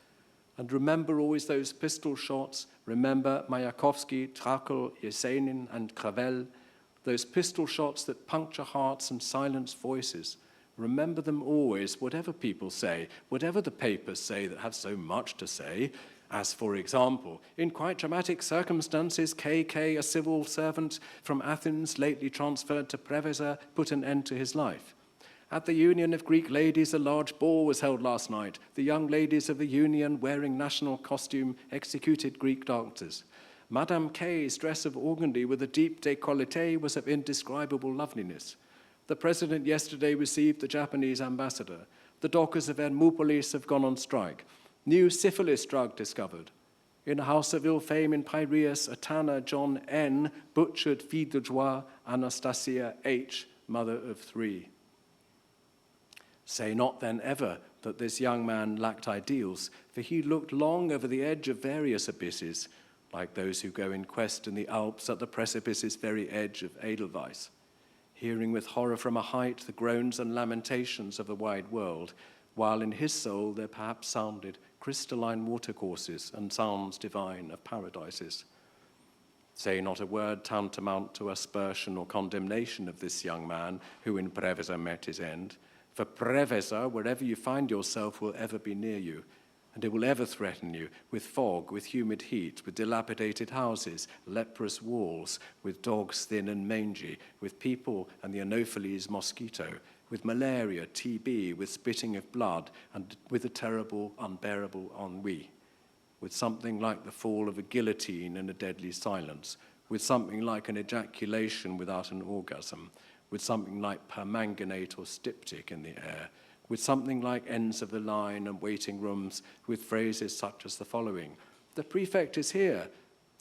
C: And remember always those pistol shots, remember Mayakovsky, Trakel, Yesenin, and Cravel, those pistol shots that puncture hearts and silence voices. Remember them always, whatever people say, whatever the papers say that have so much to say, as, for example, in quite dramatic circumstances, KK, a civil servant from Athens, lately transferred to Preveza, put an end to his life. At the Union of Greek Ladies, a large ball was held last night. The young ladies of the Union, wearing national costume, executed Greek dancers. Madame K's dress of organdy with a deep décolleté was of indescribable loveliness. The president yesterday received the Japanese ambassador. The dockers of Hermopolis have gone on strike. New syphilis drug discovered. In a house of ill fame in Piraeus, a tanner, John N., butchered fille de joie Anastasia H., mother of 3. Say not then ever that this young man lacked ideals, for he looked long over the edge of various abysses, like those who go in quest in the Alps at the precipice's very edge of Edelweiss, hearing with horror from a height the groans and lamentations of the wide world, while in his soul there perhaps sounded crystalline watercourses and sounds divine of paradises. Say not a word tantamount to aspersion or condemnation of this young man who in Preveza met his end, for Preveza, wherever you find yourself, will ever be near you, and it will ever threaten you with fog, with humid heat, with dilapidated houses, leprous walls, with dogs thin and mangy, with people and the Anopheles mosquito, with malaria, TB, with spitting of blood, and with a terrible, unbearable ennui. with something like the fall of a guillotine in a deadly silence, with something like an ejaculation without an orgasm, with something like permanganate or styptic in the air, with something like ends of the line and waiting rooms, with phrases such as the following: "The prefect is here."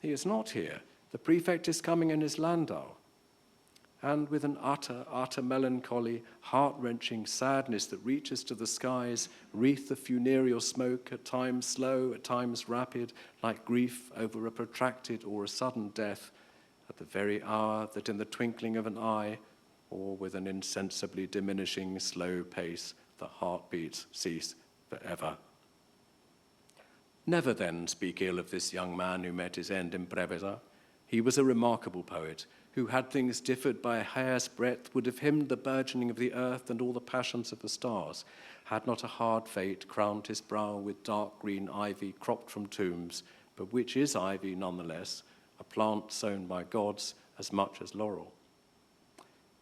C: "He is not here. The prefect is coming in his landau." And with an utter melancholy, heart-wrenching sadness that reaches to the skies, wreath of funereal smoke, at times slow, at times rapid, like grief over a protracted or a sudden death, at the very hour that in the twinkling of an eye, or with an insensibly diminishing slow pace, the heartbeats cease forever. Never then speak ill of this young man who met his end in Preveza. He was a remarkable poet, who, had things differed by a hair's breadth, would have hymned the burgeoning of the earth and all the passions of the stars, had not a hard fate crowned his brow with dark green ivy cropped from tombs, but which is ivy nonetheless, a plant sown by gods as much as laurel.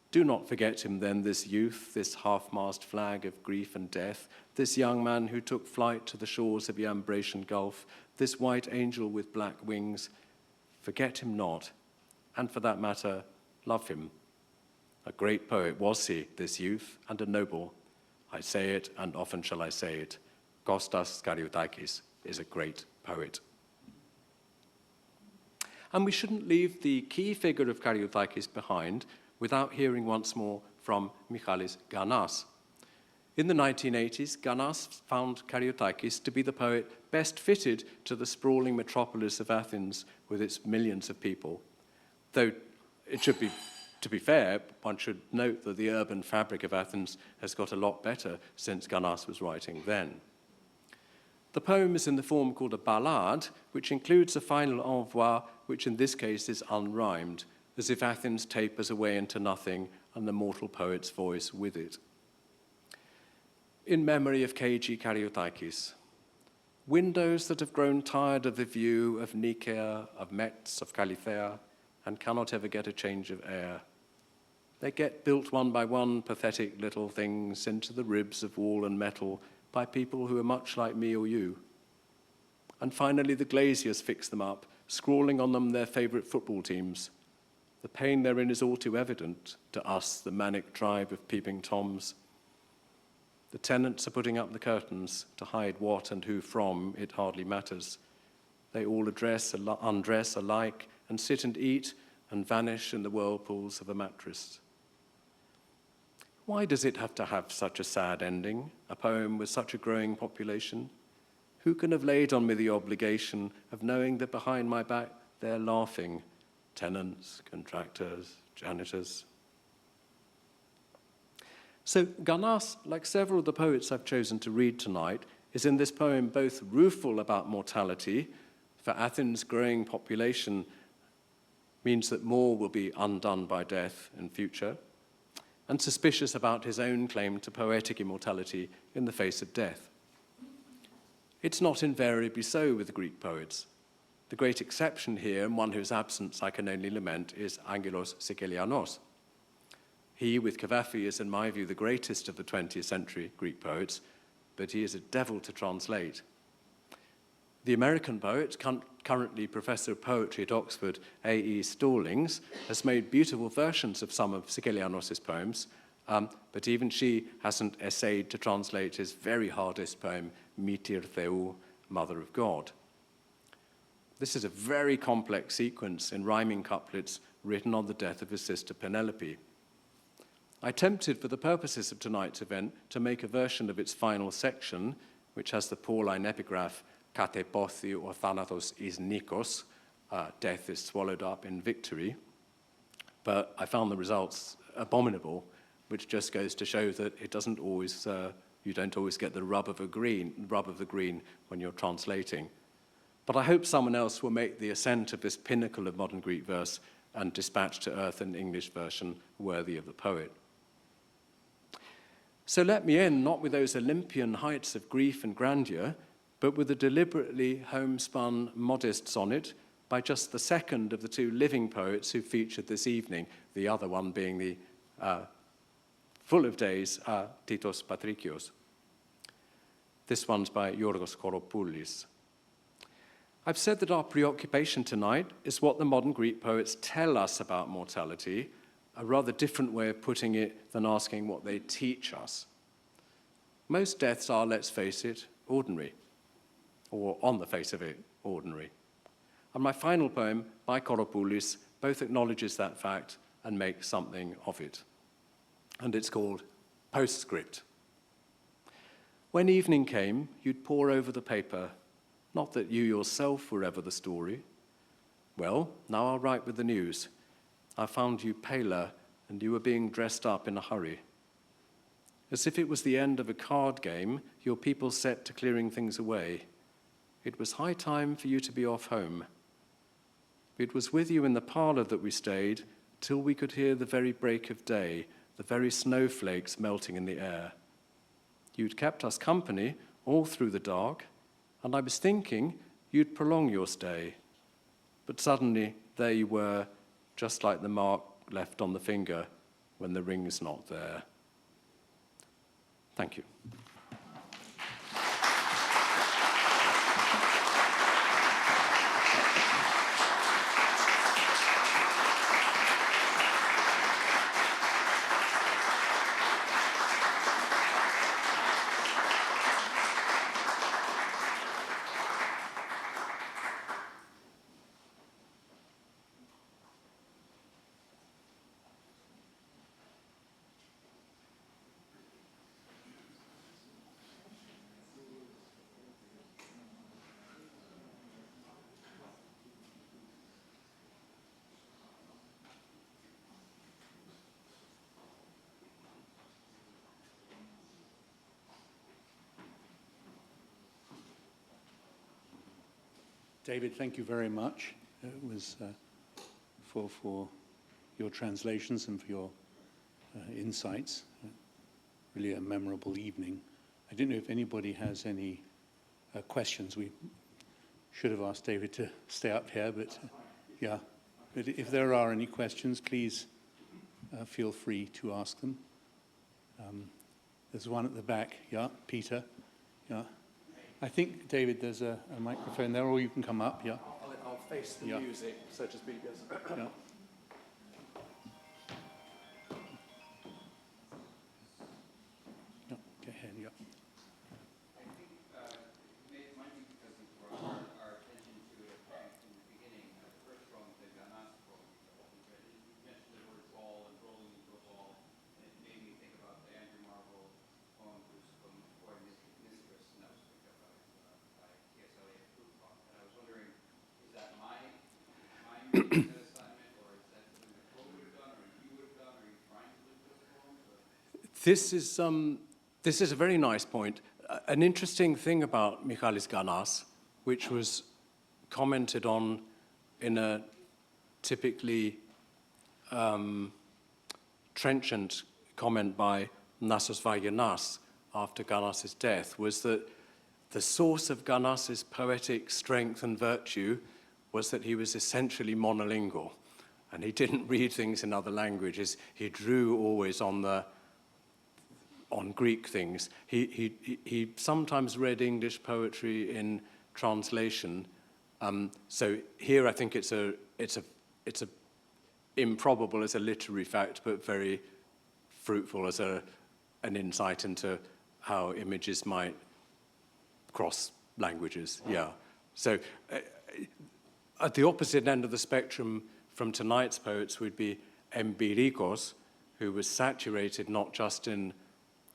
C: Do not forget him then, this youth, this half-mast flag of grief and death, this young man who took flight to the shores of the Ambracian Gulf, this white angel with black wings. Forget him not, and for that matter, love him. A great poet was he, this youth, and a noble. I say it, and often shall I say it. Kostas Kariotakis is a great poet. And we shouldn't leave the key figure of Kariotakis behind without hearing once more from Michalis Ganas. In the 1980s, Ganas found Kariotakis to be the poet best fitted to the sprawling metropolis of Athens with its millions of people. Though it should be, to be fair, one should note that the urban fabric of Athens has got a lot better since Ganas was writing then. The poem is in the form called a ballade, which includes a final envoi, which in this case is unrhymed, as if Athens tapers away into nothing and the mortal poet's voice with it. In memory of K.G. Kariotakis, windows that have grown tired of the view of Nicaea, of Metz, of Calithea, and cannot ever get a change of air. They get built one by one, pathetic little things, into the ribs of wall and metal by people who are much like me or you. And finally, the glaziers fix them up, scrawling on them their favourite football teams. The pain therein is all too evident to us, the manic tribe of peeping Toms. The tenants are putting up the curtains to hide what and who from, it hardly matters. They all undress alike and sit and eat and vanish in the whirlpools of a mattress. Why does it have to have such a sad ending, a poem with such a growing population? Who can have laid on me the obligation of knowing that behind my back they're laughing, tenants, contractors, janitors? So Ganas, like several of the poets I've chosen to read tonight, is in this poem both rueful about mortality, for Athens' growing population means that more will be undone by death in future, and suspicious about his own claim to poetic immortality in the face of death. It's not invariably so with the Greek poets. The great exception here, and one whose absence I can only lament, is Angelos Sikelianos. He, with Cavafy, is in my view the greatest of the 20th century Greek poets, but he is a devil to translate. The American poet, currently Professor of Poetry at Oxford, A.E. Stallings, has made beautiful versions of some of Sikelianos' poems, but even she hasn't essayed to translate his very hardest poem, Mitir Theou, Mother of God. This is a very complex sequence in rhyming couplets written on the death of his sister Penelope. I attempted, for the purposes of tonight's event, to make a version of its final section, which has the Pauline epigraph, Kate pothi o thanatos is nikos, death is swallowed up in victory. But I found the results abominable, which just goes to show that it doesn't always, you don't always get the rub of the green when you're translating. But I hope someone else will make the ascent of this pinnacle of modern Greek verse and dispatch to earth an English version worthy of the poet. So let me end not with those Olympian heights of grief and grandeur, but with a deliberately homespun, modest sonnet by just the second of the two living poets who featured this evening, the other one being the full of days, Titos Patrikios. This one's by Yorgos Koropoulis. I've said that our preoccupation tonight is what the modern Greek poets tell us about mortality, a rather different way of putting it than asking what they teach us. Most deaths are, let's face it, ordinary, or on the face of it, ordinary. And my final poem, by Koropoulis, both acknowledges that fact and makes something of it. And it's called Postscript. When evening came, you'd pore over the paper, not that you yourself were ever the story. Well, now I'll write with the news. I found you paler, and you were being dressed up in a hurry. As if it was the end of a card game, your people set to clearing things away. It was high time for you to be off home. It was with you in the parlour that we stayed, till we could hear the very break of day, the very snowflakes melting in the air. You'd kept us company all through the dark, and I was thinking you'd prolong your stay. But suddenly, there you were, just like the mark left on the finger when the ring's not there. Thank you.
D: David, thank you very much. It was for your translations and for your insights. Really a memorable evening. I don't know if anybody has any questions. We should have asked David to stay up here, but yeah. But if there are any questions, please feel free to ask them. There's one at the back. Yeah, Peter. Yeah. I think, David, there's a microphone there, or you can come up, yeah.
C: I'll face the music, so to speak, yes.
D: Yeah. Yeah, go ahead, yeah.
E: I think it might be because we brought our attention to it in the beginning. The first poem, the Ganas poem, you mentioned the word ball and rolling into a ball, and it made me think about the Andrew Marvell poem, which was from Mistress, and that was picked up by T.S. Eliot Fruitcroft. And I was wondering, is that my making that assignment, or is that something that Paul would have done, or you would have done? Are you trying to look at those poems?
C: This is a very nice point. An interesting thing about Michalis Ganas, which was commented on in a typically trenchant comment by Nasos Vayenas after Ganas's death, was that the source of Ganas's poetic strength and virtue was that he was essentially monolingual, and he didn't read things in other languages. He drew always on Greek things. He sometimes read English poetry in translation. So here I think it's improbable as a literary fact, but very fruitful as an insight into how images might cross languages. Yeah. So at the opposite end of the spectrum from tonight's poets would be Emeritus, who was saturated not just in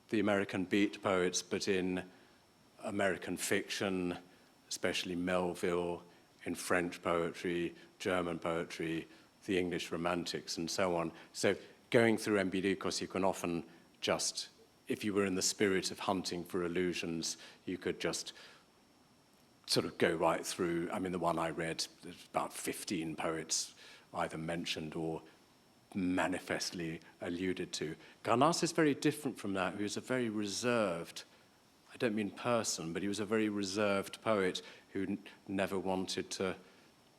C: the American beat poets, but in American fiction, especially Melville, in French poetry, German poetry, the English Romantics, and so on. So going through Emeritus, you can often just, if you were in the spirit of hunting for allusions, you could just sort of go right through. I mean, the one I read, there's about 15 poets either mentioned or manifestly alluded to. Ganas is very different from that. He was a very reserved, I don't mean person, but he was a very reserved poet who never wanted to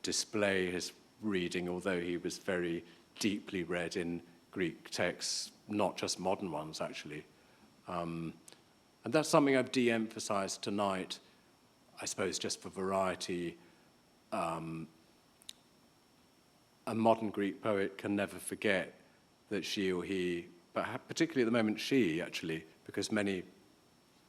C: display his reading, although he was very deeply read in Greek texts, not just modern ones, actually. And that's something I've de-emphasized tonight, I suppose just for variety, a modern Greek poet can never forget that she or he, but particularly at the moment she actually, because many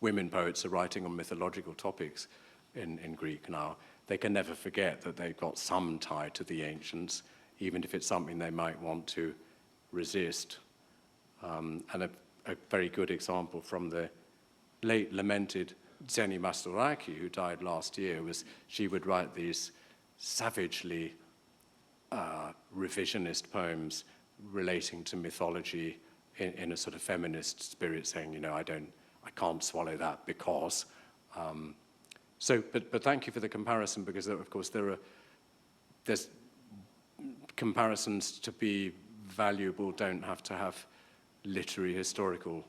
C: women poets are writing on mythological topics in Greek now, they can never forget that they've got some tie to the ancients, even if it's something they might want to resist. And a very good example from the late lamented Zeni Mastoraki, who died last year, was she would write these savagely revisionist poems relating to mythology in a sort of feminist spirit, saying, you know, I can't swallow that because. But thank you for the comparison, because of course there's comparisons to be valuable don't have to have literary historical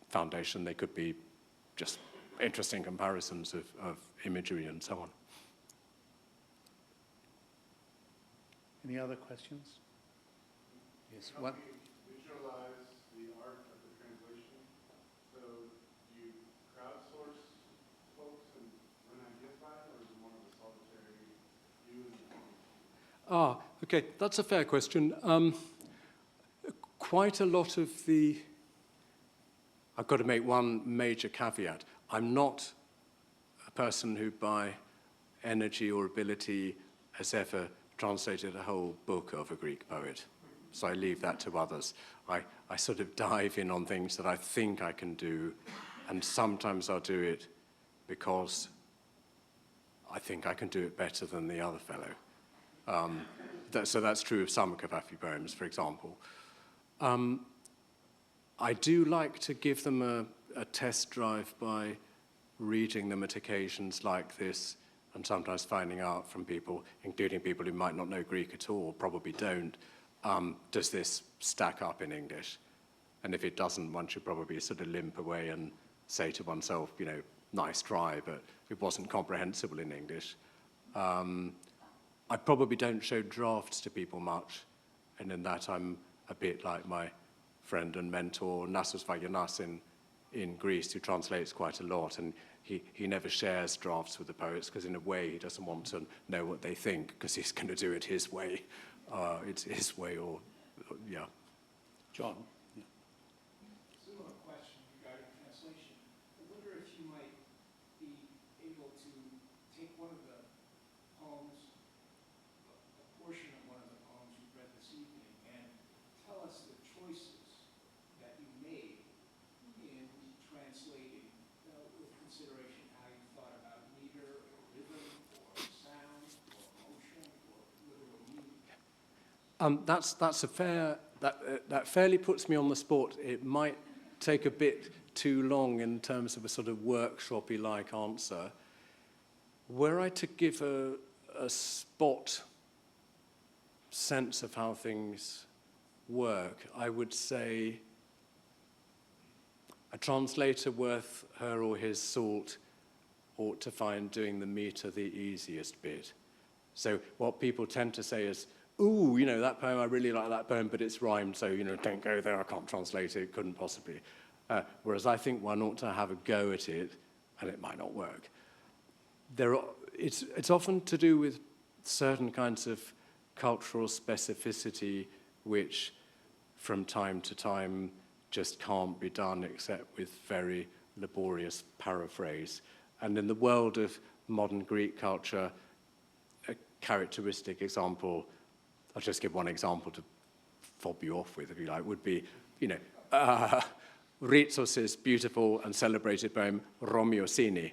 C: foundation. They could be just interesting comparisons of imagery and so on.
D: Any other questions? Yes, one.
B: Visualize the art of the translation. So do you crowdsource folks and run ideas by it, or is it more of a solitary you and the
C: Okay, that's a fair question. Quite a lot of the... I've got to make one major caveat. I'm not a person who, by energy or ability, has ever translated a whole book of a Greek poet. So I leave that to others. I sort of dive in on things that I think I can do, and sometimes I'll do it because I think I can do it better than the other fellow. So that's true of some Cavafy poems, for example. I do like to give them a test drive by reading them at occasions like this, and sometimes finding out from people, including people who might not know Greek at all, probably don't, does this stack up in English? And if it doesn't, one should probably sort of limp away and say to oneself, you know, nice try, but it wasn't comprehensible in English. I probably don't show drafts to people much, and in that I'm a bit like my friend and mentor Nasos Vayenas in Greece, who translates quite a lot, and he never shares drafts with the poets, because in a way he doesn't want to know what they think, because he's going to do it his way. It's his way, or yeah.
D: John. Yeah.
F: Similar question regarding translation. I wonder if you might be able to take one of the poems, a portion of one of the poems you read this evening, and tell us the choices that you made in translating, with consideration how you thought about meter or rhythm or sound or motion or literal meaning.
C: That's a fair, that fairly puts me on the spot. It might take a bit too long in terms of a sort of workshopy like answer. Were I to give a spot sense of how things work, I would say a translator worth her or his salt ought to find doing the meter the easiest bit. So what people tend to say is, ooh, you know, that poem, I really like that poem, but it's rhymed, so, you know, don't go there, I can't translate it, couldn't possibly. Whereas I think one ought to have a go at it, and it might not work. It's often to do with certain kinds of cultural specificity, which from time to time just can't be done except with very laborious paraphrase. And in the world of modern Greek culture, a characteristic example, I'll just give one example to fob you off with, if you like, would be, you know, Ritsos' beautiful and celebrated poem, Romiosini.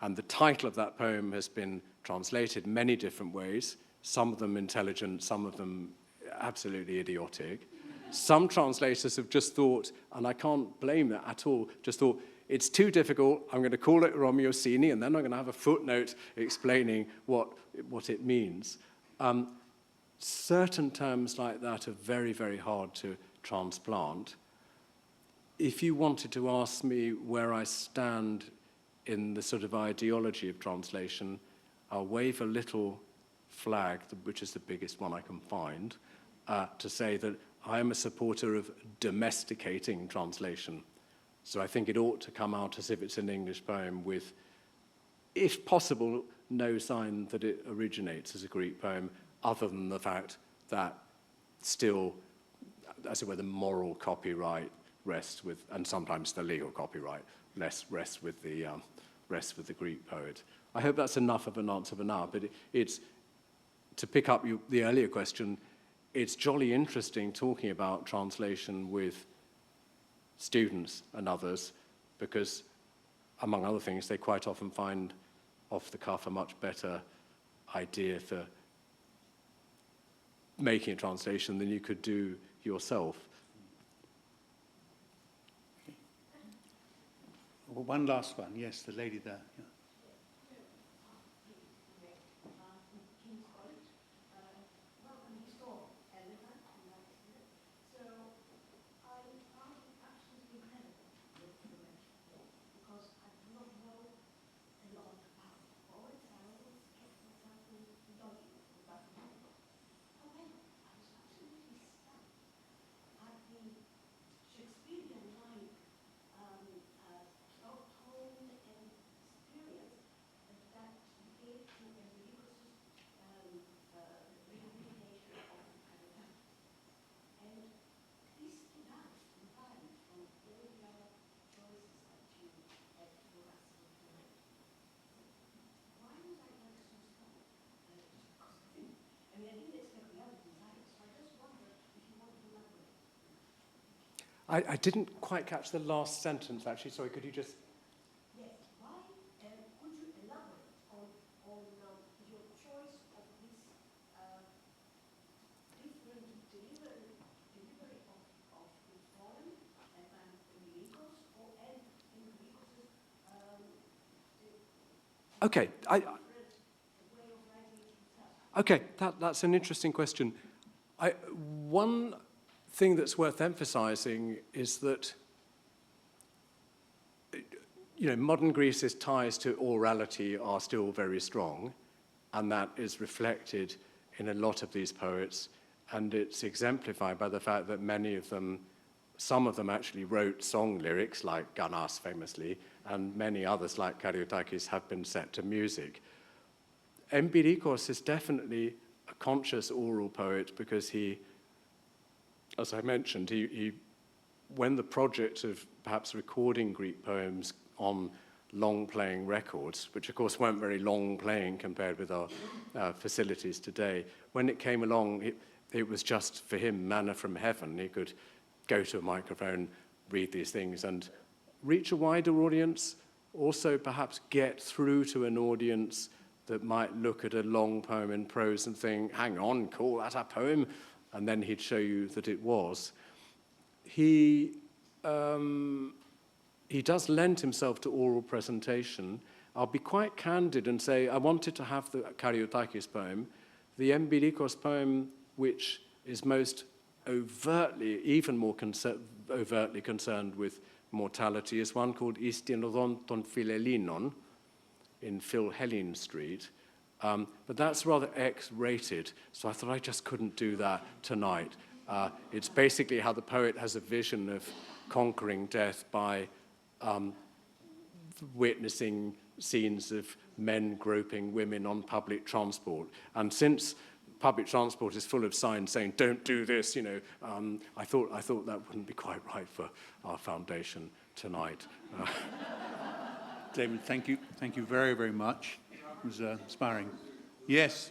C: And the title of that poem has been translated many different ways, some of them intelligent, some of them absolutely idiotic. Some translators have just thought, and I can't blame that at all, just thought, it's too difficult, I'm going to call it Romiosini, and then I'm going to have a footnote explaining what it means. Certain terms like that are very, very hard to transplant. If you wanted to ask me where I stand in the sort of ideology of translation, I'll wave a little flag, which is the biggest one I can find, to say that I am a supporter of domesticating translation. So I think it ought to come out as if it's an English poem with, if possible, no sign that it originates as a Greek poem, other than the fact that still, as it were, the moral copyright rests with, and sometimes the legal copyright rests with the Greek poet. I hope that's enough of an answer for now, but it's, to pick up the earlier question, it's jolly interesting talking about translation with students and others, because, among other things, they quite often find off the cuff a much better idea for making a translation than you could do yourself.
D: Well, one last one. Yes, the lady there. Yeah.
C: I didn't quite catch the last sentence, actually. Sorry, could you just...
G: Yes. Why could you elaborate on your choice of this different delivery of the poem and Emeritus, and Emeritus'
C: Okay,
G: way of writing it himself?
C: Okay, that's an interesting question. One thing that's worth emphasizing is that, modern Greece's ties to orality are still very strong, and that is reflected in a lot of these poets, and it's exemplified by the fact that some of them actually wrote song lyrics, like Ganas famously, and many others, like Karyotakis, have been set to music. Empirikos is definitely a conscious oral poet because he, as I mentioned, when the project of perhaps recording Greek poems on long-playing records, which of course weren't very long-playing compared with our facilities today, when it came along, it was just, for him, manna from heaven. He could go to a microphone, read these things, and reach a wider audience, also perhaps get through to an audience that might look at a long poem in prose and think, hang on, call that a poem? And then he'd show you that it was. He does lend himself to oral presentation. I'll be quite candid and say I wanted to have the Karyotakis poem. The Empirikos poem, which is most overtly, even more overtly concerned with mortality, is one called Istinodon ton Philelinon in Philhellene Street. But that's rather X-rated, so I thought I just couldn't do that tonight. It's basically how the poet has a vision of conquering death by witnessing scenes of men groping women on public transport. And since public transport is full of signs saying, don't do this, I thought that wouldn't be quite right for our foundation tonight.
D: David, thank you very, very much. It was inspiring. Yes.